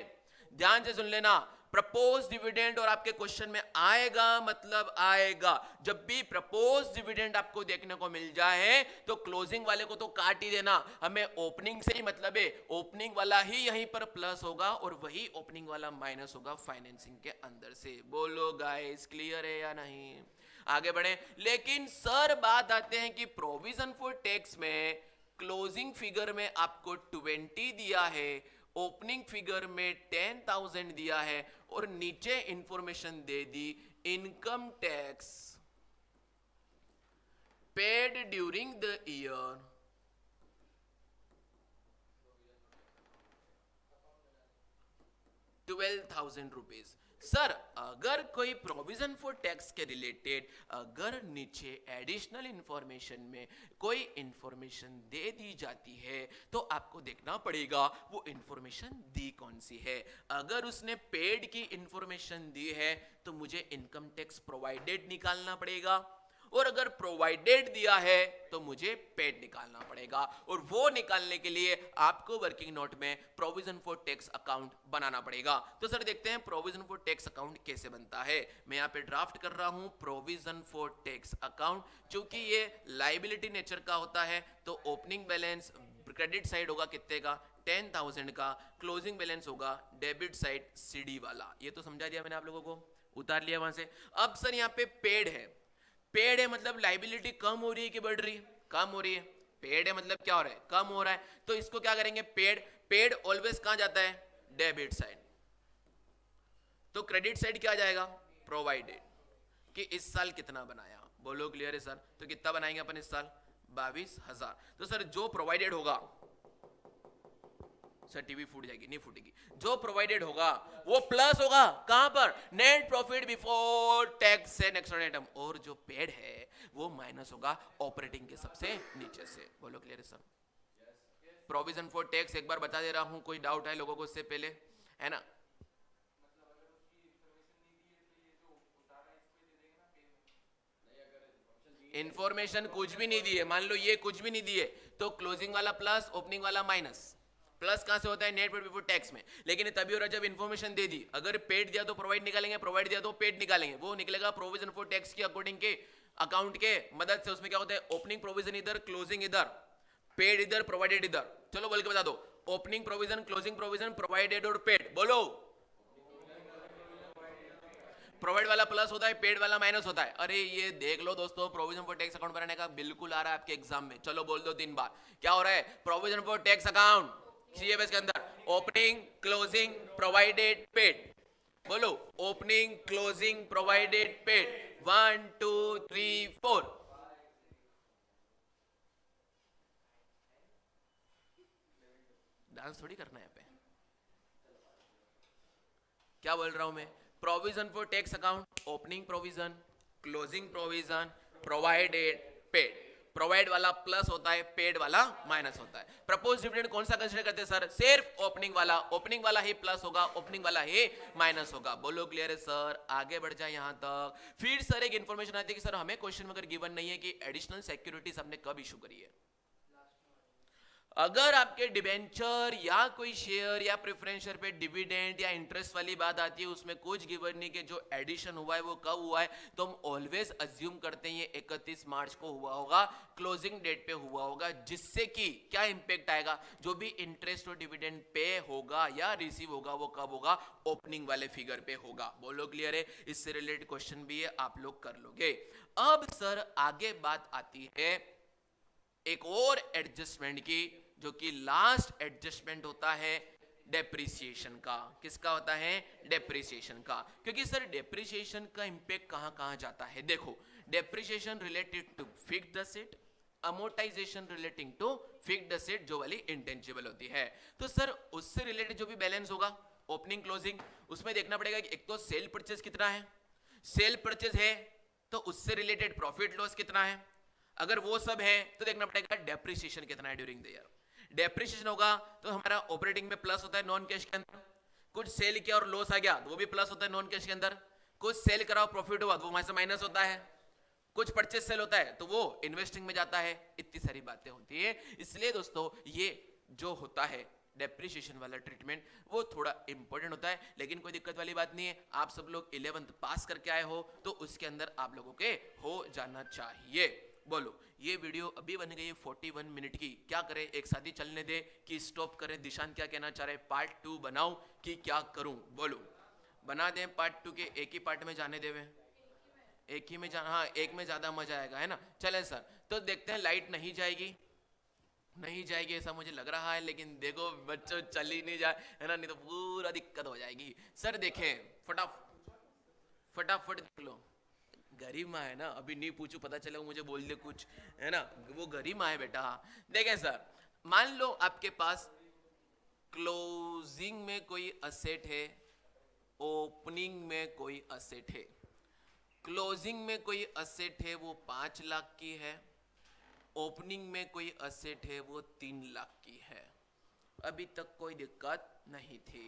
ध्यान से सुन लेना, प्रपोज डिविडेंड और आपके क्वेश्चन में आएगा मतलब आएगा। जब भी प्रपोज डिविडेंड आपको देखने को मिल जाए तो क्लोजिंग वाले को तो काट ही देना, हमें ओपनिंग से ही मतलब है। ओपनिंग वाला ही यहीं पर प्लस होगा और वही ओपनिंग वाला माइनस होगा फाइनेंसिंग के अंदर से। बोलो गाइस क्लियर है या नहीं? आगे बढ़े। लेकिन सर बात आते हैं कि प्रोविजन फॉर टैक्स में क्लोजिंग फिगर में आपको 20 दिया है, ओपनिंग फिगर में 10,000 दिया है, और नीचे information they the income tax paid during the year 12,000 rupees. Sir अगर कोई प्रोविजन फॉर टैक्स के रिलेटेड अगर नीचे एडिशनल इंफॉर्मेशन में कोई इंफॉर्मेशन दे दी जाती है तो आपको देखना पड़ेगा वो इंफॉर्मेशन दी कौन सी है। अगर उसने पेड की इंफॉर्मेशन दी है तो मुझे इनकम टैक्स प्रोवाइडेड निकालना पड़ेगा, और अगर प्रोवाइडेड दिया है तो मुझे पेड निकालना पड़ेगा। और वो निकालने के लिए आपको वर्किंग नोट में प्रोविजन फॉर टैक्स अकाउंट बनाना पड़ेगा। तो सर देखते हैं प्रोविजन फॉर टैक्स अकाउंट कैसे बनता है। मैं यहाँ पे ड्राफ्ट कर रहा हूं प्रोविजन फॉर टैक्स अकाउंट। चूंकि ये लाइबिलिटी नेचर का होता है तो ओपनिंग बैलेंस क्रेडिट साइड होगा कितने का? 10,000 का। क्लोजिंग बैलेंस होगा डेबिट साइड CD वाला। ये तो समझा दिया मैंने आप लोगों को, उतार लिया वहां से। अब सर यहाँ पे पेड है। पेड है मतलब लाइबिलिटी कम हो रही है कि बढ़ रही है? कम हो रही है। पेड है मतलब क्या हो रहा है? कम हो रहा है। तो इसको क्या करेंगे? पेड। पेड ऑलवेज कहां जाता है? Debit side. तो क्रेडिट साइड क्या जाएगा? प्रोवाइडेड। कि इस साल कितना बनाया? बोलो क्लियर है सर? तो कितना बनाएंगे अपन इस साल? 22,000। तो सर जो प्रोवाइडेड होगा, सर टीवी फूट जाएगी? नहीं फूटेगी। जो प्रोवाइडेड होगा वो प्लस होगा कहां पर? Net profit before tax and external item. और जो पेड है वो माइनस होगा ऑपरेटिंग के सबसे नीचे से। बोलो क्लियर है सर? प्रोविजन फॉर टैक्स एक बार बता दे रहा हूं, कोई डाउट है लोगों को इससे पहले? है ना? इंफॉर्मेशन कुछ भी नहीं दी है, मान लो ये कुछ भी नहीं दिए, तो क्लोजिंग वाला प्लस, ओपनिंग वाला माइनस। प्लस कहां से होता है? नेट प्रॉफिट बिफोर टैक्स में। लेकिन तभी हो रहा जब इन्फॉर्मेशन दे दी। अगर पेड दिया तो प्रोवाइड निकालेंगे, प्रोवाइड दिया तो पेड निकालेंगे। वो निकलेगा प्रोविजन फॉर टैक्स की अकॉर्डिंग के अकाउंट के मदद से। उसमें क्या होता है? ओपनिंग प्रोविजन इधर, क्लोजिंग इधर, पेड इधर, प्रोवाइडेड इधर। चलो बोल के बता दो, opening provision, closing provision, provided और पेड। बोलो। प्रोवाइड वाला प्लस होता है, पेड वाला माइनस होता है। अरे ये देख लो दोस्तों, प्रोविजन फॉर टैक्स अकाउंट बनाने का बिल्कुल आ रहा है आपके एग्जाम में। चलो बोल दो 3 बार। क्या हो रहा है? Provision for tax account CFS के अंदर ओपनिंग, क्लोजिंग, प्रोवाइडेड, पेड। बोलो opening, closing, provided, paid. 1 2 3 4। Dance थोड़ी करना है यहाँ पे। क्या बोल रहा हूं मैं? Provision for tax account, opening provision, closing provision, provided, paid. Provide वाला प्लस होता है, पेड वाला माइनस होता है। प्रपोज डिविडेंड कौन सा कंसीडर करते हैं सर? सिर्फ ओपनिंग वाला ही प्लस होगा, ओपनिंग वाला ही माइनस होगा। बोलो क्लियर है सर? आगे बढ़ जाए यहां तक। फिर सर एक इंफॉर्मेशन आती है कि सर हमें क्वेश्चन में अगर गिवन नहीं है कि एडिशनल सिक्योरिटीज हमने कब इशू करी है। अगर आपके डिबेंचर या कोई शेयर या प्रेफरेंस शेयर पे डिविडेंड या इंटरेस्ट वाली बात आती है, उसमें कुछ गिवन नहीं कि जो एडिशन हुआ है वो कब हुआ है, तो हम ऑलवेज अज्यूम करते हैं ये 31 मार्च को हुआ होगा, क्लोजिंग डेट पे हुआ होगा, जिससे कि क्या इंपैक्ट आएगा, जो भी इंटरेस्ट और डिविडेंड पे होगा या रिसीव होगा वो कब होगा, ओपनिंग वाले फिगर पे होगा। बोलो क्लियर है? इससे रिलेटेड क्वेश्चन भी है, आप लोग कर लोगे। अब सर आगे बात आती है एक और एडजस्टमेंट की, जो कि लास्ट एडजस्टमेंट होता है डेप्रिसिएशन का। किसका होता है? डेप्रिसिएशन का। क्योंकि सर डेप्रिसिएशन का इंपैक्ट कहां कहां जाता है? देखो, depreciation related to fixed asset, amortization relating to fixed asset जो वाली इंटेंजिबल होती है। तो सर उससे रिलेटेड जो भी बैलेंस होगा ओपनिंग क्लोजिंग, उसमें देखना पड़ेगा कि एक तो सेल परचेज कितना है, सेल परचेज है तो उससे रिलेटेड प्रॉफिट लॉस कितना है, अगर वो सब है तो देखना पड़ेगा डेप्रिसिएशन कितना है ड्यूरिंग द ईयर। डेप्रिसिएशन होगा तो हमारा ऑपरेटिंग में प्लस होता है नॉन कैश के अंदर, कुछ सेल किया और लॉस आ गया तो वो भी प्लस होता है नॉन कैश के अंदर, कुछ सेल करा और प्रॉफिट हुआ तो वो वहां से माइनस होता है, कुछ परचेज सेल होता है तो वो इन्वेस्टिंग में जाता है। इतनी सारी बातें होती है। इसलिए दोस्तों ये जो होता है डेप्रिसिएशन वाला ट्रीटमेंट वो थोड़ा इंपॉर्टेंट होता है, लेकिन कोई दिक्कत वाली बात नहीं है। आप सब लोग 11th पास करके आए हो तो उसके अंदर आप लोगों के हो जाना चाहिए। बोलो, ये वीडियो अभी बन गई है 41 मिनट की, क्या करें? एक साथ ही चलने दे कि स्टॉप करें? दिशांत क्या कहना चाह रहे? पार्ट 2 बनाऊं कि क्या करूं? बोलो, बना दें पार्ट 2 के एक ही पार्ट में जाने देवे? एक ही में जाना, हाँ एक में ज्यादा मजा आएगा, है ना? चले सर, तो देखते हैं। लाइट नहीं जाएगी, नहीं जाएगी ऐसा मुझे लग रहा है, लेकिन देखो बच्चों चल ही नहीं जाए, है ना? नहीं तो पूरा दिक्कत हो जाएगी। सर देखें, फटाफट देख लो। गरीब माँ है ना, अभी नहीं पूछू पता चला मुझे बोल दे कुछ, है ना? वो गरीब माँ है बेटा। देखें सर, मान लो आपके पास क्लोजिंग में कोई असेट है, ओपनिंग में कोई असेट है। क्लोजिंग में कोई असेट है वो 5 लाख की है, ओपनिंग में कोई असेट है वो 3 लाख की है। अभी तक कोई दिक्कत नहीं थी।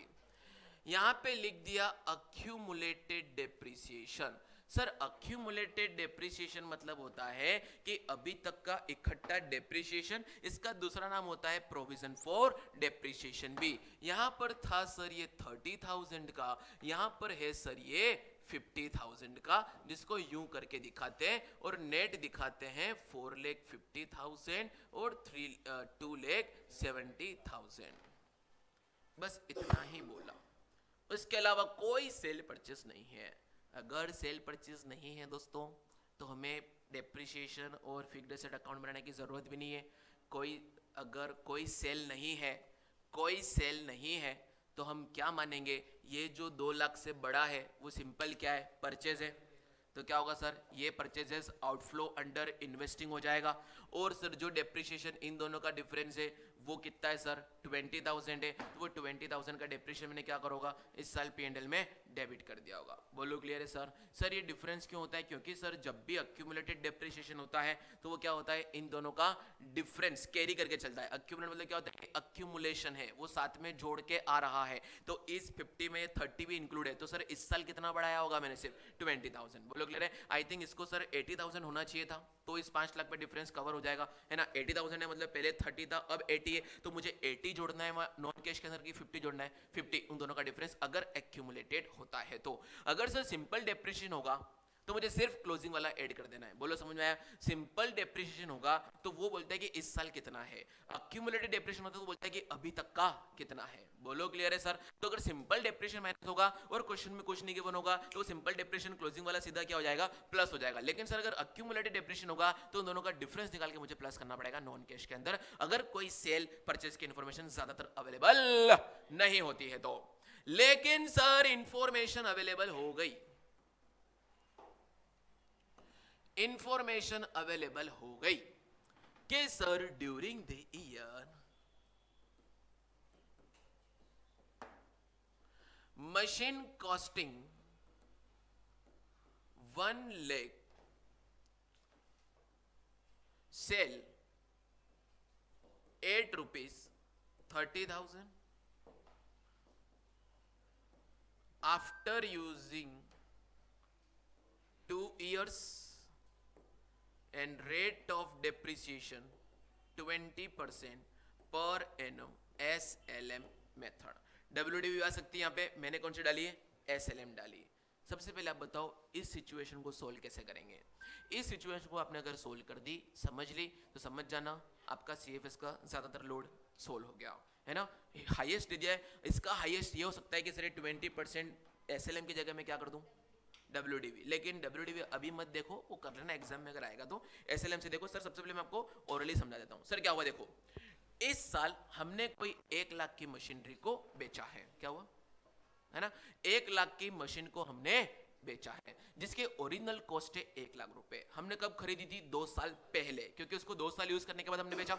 यहां पे लिख दिया accumulated depreciation. Sir accumulated depreciation मतलब होता है कि अभी तक का इकट्ठा डेप्रिसिएशन, इसका दूसरा नाम होता है प्रोविजन फॉर डेप्रिसिएशन भी। यहां पर था सर ये 30,000 का, यहां पर है सर ये 50,000 का, जिसको यूं करके दिखाते हैं और नेट दिखाते हैं 4,50,000 और 2,70,000। बस इतना ही बोला, उसके अलावा कोई सेल परचेस नहीं है। अगर सेल परचेस नहीं है दोस्तों तो हमें डेप्रिसिएशन और फिक्स्ड एसेट अकाउंट बनाने की जरूरत भी नहीं है। अगर कोई सेल नहीं है, कोई सेल नहीं है तो हम क्या मानेंगे? ये जो 2 लाख से बड़ा है वो सिंपल क्या है? परचेज है। तो क्या होगा सर? ये परचेजेस आउटफ्लो अंडर इन्वेस्टिंग हो जाएगा। और सर जो डेप्रिसिएशन इन दोनों का डिफरेंस है वो कितना है सर? 20,000 है। तो वो 20,000 का डेप्रिसिएशन मैंने क्या करोगा? इस साल P&L में डेबिट कर दिया होगा। बोलो क्लियर है सर? सर ये डिफरेंस क्यों होता है? क्योंकि सर जब भी अक्यूमुलेटेड डेप्रिसिएशन होता है तो वो क्या होता है? इन दोनों का डिफरेंस कैरी करके चलता है। अक्यूमुलेट मतलब क्या होता है? अक्यूमुलेशन है, वो साथ में जोड़ के आ रहा है। तो इस 50 में 30 भी इंक्लूड है। तो सर इस साल कितना बढ़ाया होगा मैंने? सिर्फ 20,000। बोलो क्लियर है? आई थिंक इसको सर 80,000 होना चाहिए था, तो इस 5 लाख पे डिफरेंस कवर हो जाएगा, है ना? 80,000 है मतलब पहले 30 था, अब 80 है, तो मुझे 80 जोड़ना है नॉन कैश के अंदर की 50 जोड़ना है। 50 उन दोनों का डिफरेंस अगर एक्यूमुलेटेड होता है तो। अगर सर सिंपल डेप्रिसिएशन होगा तो मुझे सिर्फ क्लोजिंग वाला ऐड कर देना है। बोलो समझ में आया? सिंपल डेप्रिसिएशन होगा तो वो बोलता है कि इस साल कितना है, अक्यूमुलेटेड डेप्रिसिएशन होता है तो बोलता है कि अभी तक का कितना है। बोलो क्लियर है सर? तो अगर सिंपल डेप्रिसिएशन माइनस होगा और क्वेश्चन में कुछ नहीं गिवन होगा तो सिंपल डेप्रिसिएशन क्लोजिंग वाला सीधा क्या हो जाएगा? प्लस हो जाएगा। लेकिन सर अगर अक्यूमुलेटेड डेप्रिसिएशन होगा तो उन दोनों का डिफरेंस निकाल के मुझे प्लस करना पड़ेगा नॉन कैश के अंदर, अगर कोई सेल परचेज की इंफॉर्मेशन ज्यादातर अवेलेबल नहीं होती है तो। लेकिन सर इंफॉर्मेशन अवेलेबल हो गई, इंफॉर्मेशन अवेलेबल हो गई कि sir during the year machine costing 1,60,000 sale 8 rupees 30,000 after using 2 years and rate of depreciation 20% per annum SLM method. WDV आ सकती है यहाँ पे, मैंने कौन सी डाली है? SLM डाली है। सबसे पहले आप बताओ इस सिचुएशन को सोल्व कैसे करेंगे। इस सिचुएशन को आपने अगर सोल्व कर दी, समझ ली, तो समझ जाना आपका CFS का ज्यादातर लोड सोल्व हो गया है ना। हाईएस्ट दे दिया है, इसका हाईएस्ट ये हो सकता है कि सर 20% SLM की जगह मैं क्या कर दूं? WDV। लेकिन WDV अभी मत देखो, वो कर लेना एग्जाम में अगर आएगा तो। SLM से देखो सर। सबसे पहले मैं आपको ओरली समझा देता हूँ। सर क्या हुआ देखो, इस साल हमने कोई 1 लाख की मशीनरी को बेचा है। क्या हुआ है ना? 1 लाख की मशीन को हमने बेचा है, जिसके ओरिजिनल कॉस्ट है 1 लाख रुपए। हमने कब खरीदी थी? 2 साल पहले, क्योंकि उसको 2 साल यूज करने के बाद हमने बेचा।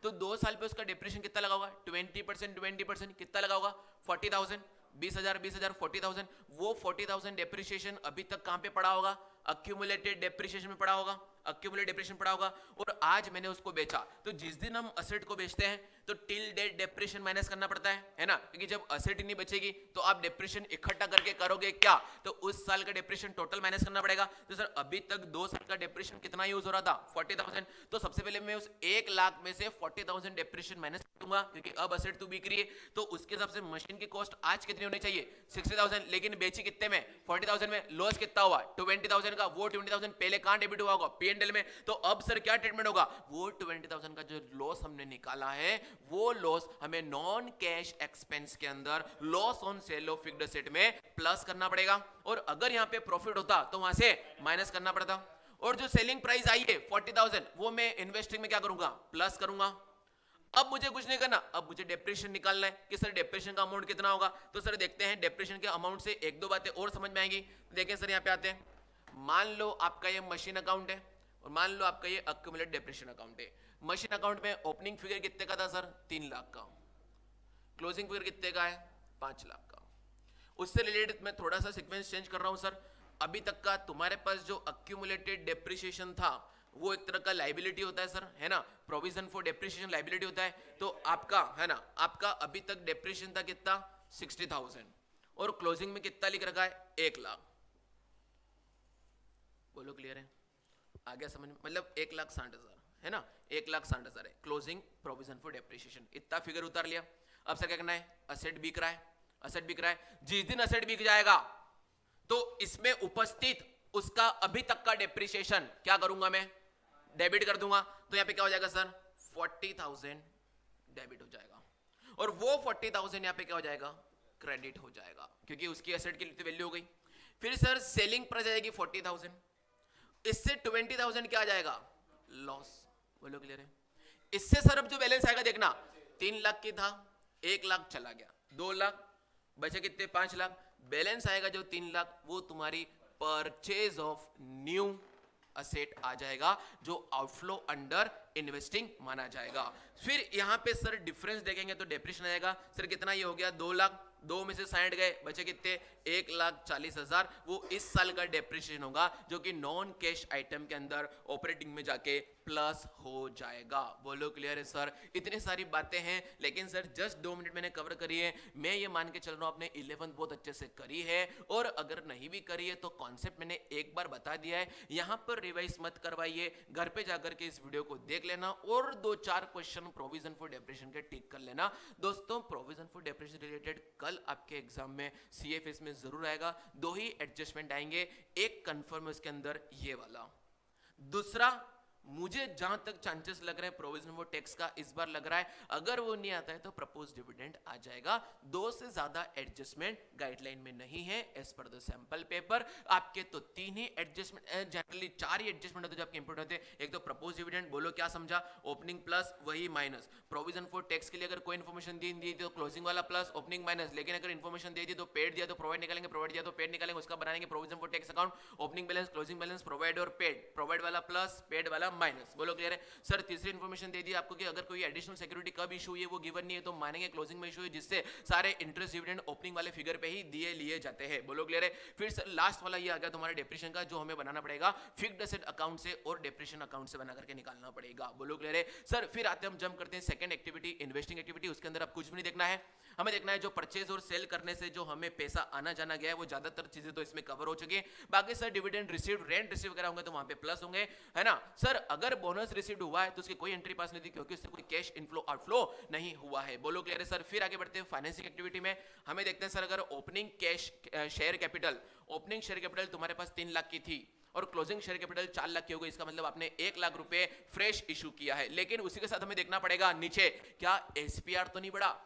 तो 2 साल पे उसका डिप्रेशन कितना लगा होगा? 20% कितना लगा होगा? 40,000। 20,000 40,000। वो 40,000 डेप्रिसिएशन अभी तक कहां पे पड़ा होगा? अक्यूमुलेटेड डेप्रिसिएशन में पड़ा होगा, अक्यूमुलेटेड डेप्रिसिएशन पड़ा होगा। और आज मैंने उसको बेचा, तो जिस दिन हम असेट को बेचते हैं तो टिल डेट डेप्रिसिएशन माइनस करना पड़ता है ना, क्योंकि जब असेट ही नहीं बचेगी तो आप डेप्रिसिएशन इकट्ठा करके करोगे क्या? तो उस साल का डेप्रिसिएशन टोटल माइनस करना पड़ेगा। तो सर अभी तक 2 साल का डेप्रिसिएशन कितना यूज हो रहा था? 40,000। तो सबसे पहले मैं उस 1 लाख में से 40,000 डेप्रिसिएशन माइनस करूंगा, क्योंकि अब असेट तो बिक रही है, तो उसके हिसाब से मशीन की कॉस्ट आज कितनी होनी चाहिए? 60,000। लेकिन बेची कितने में? 40,000 में। लॉस कितना हुआ? 20,000 का। वो 20,000 पहले कहां डेबिट हुआ होगा? P&L में। तो अब सर क्या ट्रीटमेंट होगा? वो 20,000 का जो लॉस हमने निकाला है, वो लॉस हमें नॉन कैश एक्सपेंस के अंदर loss on sale of fixed asset में प्लस करना पड़ेगा। और अगर यहां पे प्रॉफिट होता तो वहां से माइनस करना पड़ता। और जो सेलिंग प्राइस आई है 40,000, वो मैं इन्वेस्टिंग में क्या करूंगा? प्लस करूंगा। अब मुझे कुछ नहीं करना, अब मुझे डेप्रिसिएशन निकालना है कि सर डेप्रिसिएशन का अमाउंट कितना होगा। तो सर देखते हैं डेप्रिसिएशन के अमाउंट से एक दो बातें और समझ में आएंगी। देखें सर यहाँ पे आते हैं। मान लो आपका ये मशीन अकाउंट है और मान लो आपका ये अक्यूमुलेटेड डेप्रिसिएशन अकाउंट है। मशीन अकाउंट में ओपनिंग फिगर कितने का था सर? 3 लाख का। क्लोजिंग फिगर कितने का है? 5 लाख का। उससे रिलेटेड मैं थोड़ा सा सीक्वेंस चेंज कर रहा हूं सर। अभी तक का तुम्हारे पास जो अक्यूमुलेटेड डेप्रिसिएशन था वो एक तरह का लाइबिलिटी होता है सर, है ना। प्रोविजन फॉर डेप्रिसिएशन लाइबिलिटी होता है। तो आपका है ना, आपका अभी तक डेप्रिसिएशन था कितना? 60,000। और क्लोजिंग में कितना लिख रखा है? 1 लाख। बोलो क्लियर है? आ गया समझ में? मतलब 1,60,000 है ना, 1,60,000 है क्लोजिंग प्रोविजन फॉर डेप्रिसिएशन। इतना फिगर उतार लिया। अब सर क्या करना है? असेट बिक रहा है, असेट बिक रहा है। जिस दिन असेट बिक जाएगा तो इसमें उपस्थित उसका अभी तक का डेप्रिसिएशन क्या करूंगा मैं? डेबिट कर दूंगा। तो यहां पे क्या हो जाएगा सर? 40,000 डेबिट हो जाएगा। और वो 40,000 यहां पे क्या हो जाएगा? क्रेडिट हो जाएगा, क्योंकि उसकी एसेट की वैल्यू हो गई। फिर सर सेलिंग प्राइस आ जाएगी 40,000। इससे 20,000 क्या आ जाएगा? लॉस। बोलो क्लियर है? इससे सर अब जो बैलेंस आएगा देखना, 3 लाख की था, 1 लाख चला गया, 2 लाख बचे कितने? 5 लाख। बैलेंस आएगा जो 3 लाख, वो तुम्हारी परचेज ऑफ न्यू असेट आ जाएगा, जो आउटफ्लो अंडर इन्वेस्टिंग माना जाएगा। फिर यहां पे सर डिफरेंस देखेंगे तो डेप्रिसिएशन आएगा। सर कितना ये हो गया? 2 लाख। 2 में से 60 गए, बचे कितने? 1,40,000। वो इस साल का डेप्रिसिएशन होगा, जो कि नॉन कैश आइटम के अंदर ऑपरेटिंग में जाके प्लस हो जाएगा। बोलो क्लियर है सर? इतनी सारी बातें हैं, लेकिन सर जस्ट 2 मिनट मैंने कवर करी है। मैं ये मान के चल रहा हूं आपने 11th बहुत अच्छे से करी है, और अगर नहीं भी करी है तो कॉन्सेप्ट मैंने एक बार बता दिया है। यहां पर रिवाइज मत करवाइए, घर पे जाकर के इस वीडियो को देख लेना और 2-4 क्वेश्चन प्रोविजन फॉर डेप्रिसिएशन के टिक कर लेना। दोस्तों प्रोविजन फॉर डेप्रिसिएशन रिलेटेड कल आपके एग्जाम में CFS में जरूर आएगा। 2 ही एडजस्टमेंट आएंगे, एक कंफर्म है उसके अंदर ये वाला, दूसरा मुझे जहां तक चांसेस लग रहे हैं प्रोविजन फॉर टैक्स का इस बार लग रहा है, अगर वो नहीं आता है तो प्रपोज डिविडेंड आ जाएगा। 2 से ज्यादा एडजस्टमेंट गाइडलाइन में नहीं है as per the sample paper. आपके तो 3 ही एडजस्टमेंट, जनरली 4 ही एडजस्टमेंट होते हैं जो आपके इंपोर्ट होते हैं। एक तो प्रपोज डिविडेंड, बोलो क्या समझा? ओपनिंग प्लस वही माइनस। प्रोविजन फॉर टैक्स के लिए अगर कोई इन्फॉर्मेशन दी तो क्लोजिंग वाला प्लस ओपनिंग माइनस। लेकिन अगर इन्फॉर्मेशन दे दी तो पेड दिया तो प्रोवाइड निकालेंगे, प्रोवाइड दिया तो पेड निकालेंगे, उसका बनाएंगे provision for tax account. Opening balance, closing balance, provide और पेड, प्रोवाइड वाला प्लस, पेड वाला हमारा माइनस। बोलो क्लियर है सर? तीसरी इन्फॉर्मेशन दे दी आपको कि अगर कोई एडिशनल सिक्योरिटी कब इशू हुई है वो गिवन नहीं है तो मानेंगे क्लोजिंग में इशू है, जिससे सारे इंटरेस्ट डिविडेंड ओपनिंग वाले फिगर पे ही दिए लिए जाते हैं। बोलो क्लियर है? फिर सर लास्ट वाला ये आ गया तुम्हारे डिप्रेशन का, जो हमें बनाना पड़ेगा फिक्स्ड एसेट अकाउंट से और डिप्रेशन अकाउंट से बना करके निकालना पड़ेगा। बोलो क्लियर है सर? फिर आते हम जंप करते हैं सेकंड एक्टिविटी इन्वेस्टिंग एक्टिविटी। उसके अंदर आप कुछ भी नहीं देखना है, हमें देखना है जो परचेज और सेल करने से जो हमें पैसा आना जाना गया है वो ज्यादातर चीजें तो इसमें कवर हो चुकी है। बाकी sir dividend received, rent receive वगैरह होंगे तो वहां पे प्लस होंगे, है ना सर? अगर बोनस रिसीव्ड हुआ है तो उसकी कोई एंट्री पास नहीं थी क्योंकि उससे कोई कैश इनफ्लो आउटफ्लो नहीं हुआ है। बोलो क्लियर है सर? फिर आगे बढ़ते हैं फाइनेंसिंग एक्टिविटी में। हमें देखते हैं सर अगर opening cash share capital, opening share capital तुम्हारे पास 3 लाख की थी और क्लोजिंग शेयर कैपिटल 4 लाख की हो गई, इसका मतलब आपने 1 लाख रुपए फ्रेश इशू किया है। लेकिन उसी के साथ हमें देखना पड़ेगा नीचे क्या एसपीआर तो नहीं बढ़ा।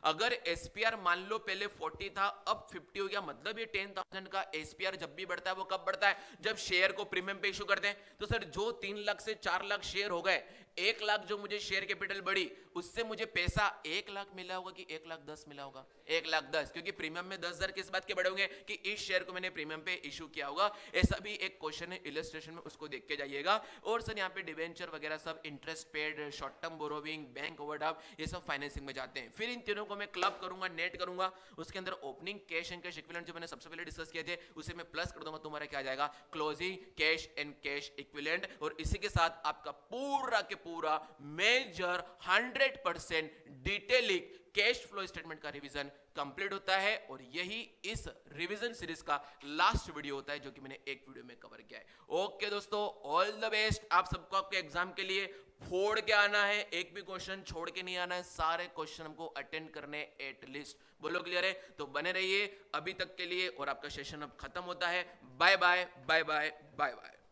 अगर एसपीआर मान लो पहले 40 था अब 50 हो गया, मतलब ये 10,000 का एसपीआर जब भी बढ़ता है वो कब बढ़ता है? जब शेयर को प्रीमियम पे इशू करते हैं। तो सर जो 3 लाख से 4 लाख शेयर हो गए, 1 लाख जो मुझे शेयर कैपिटल बढ़ी उससे मुझे पैसा 1 लाख मिला होगा कि 1 लाख 10 मिला होगा? 1 लाख 10, क्योंकि प्रीमियम में 10,000 किस बात के बढ़े होंगे कि इस शेयर को मैंने प्रीमियम पे इशू किया होगा। ऐसा भी एक क्वेश्चन है इलस्ट्रेशन में, उसको देख के जाइएगा। और सर यहाँ पे डिवेंचर वगैरह सब, interest paid, short term borrowing, bank overdraft, ये सब फाइनेंसिंग में जाते हैं। फिर इन तीनों को मैं क्लब करूंगा, नेट करूंगा, उसके अंदर opening cash and cash equivalent जो मैंने सबसे पहले डिस्कस किए थे उसे मैं प्लस कर दूंगा, तुम्हारा क्या आ जाएगा? Closing cash and cash equivalent. और इसी के साथ आपका पूरा के पूरा major 100% detailing cash flow statement का रिवीजन कंप्लीट होता है। और यही इस रिवीजन सीरीज का लास्ट वीडियो होता है जो कि मैंने एक वीडियो में कवर किया है। ओके दोस्तों, ऑल द बेस्ट आप सबको आपके एग्जाम के लिए। फोड़ के आना है, एक भी क्वेश्चन छोड़ के नहीं आना है, सारे क्वेश्चन हमको अटेंड करने एटलीस्ट। बोलो क्लियर है? तो बने रहिए अभी तक के लिए और आपका सेशन अब खत्म होता है। Bye bye bye bye bye bye.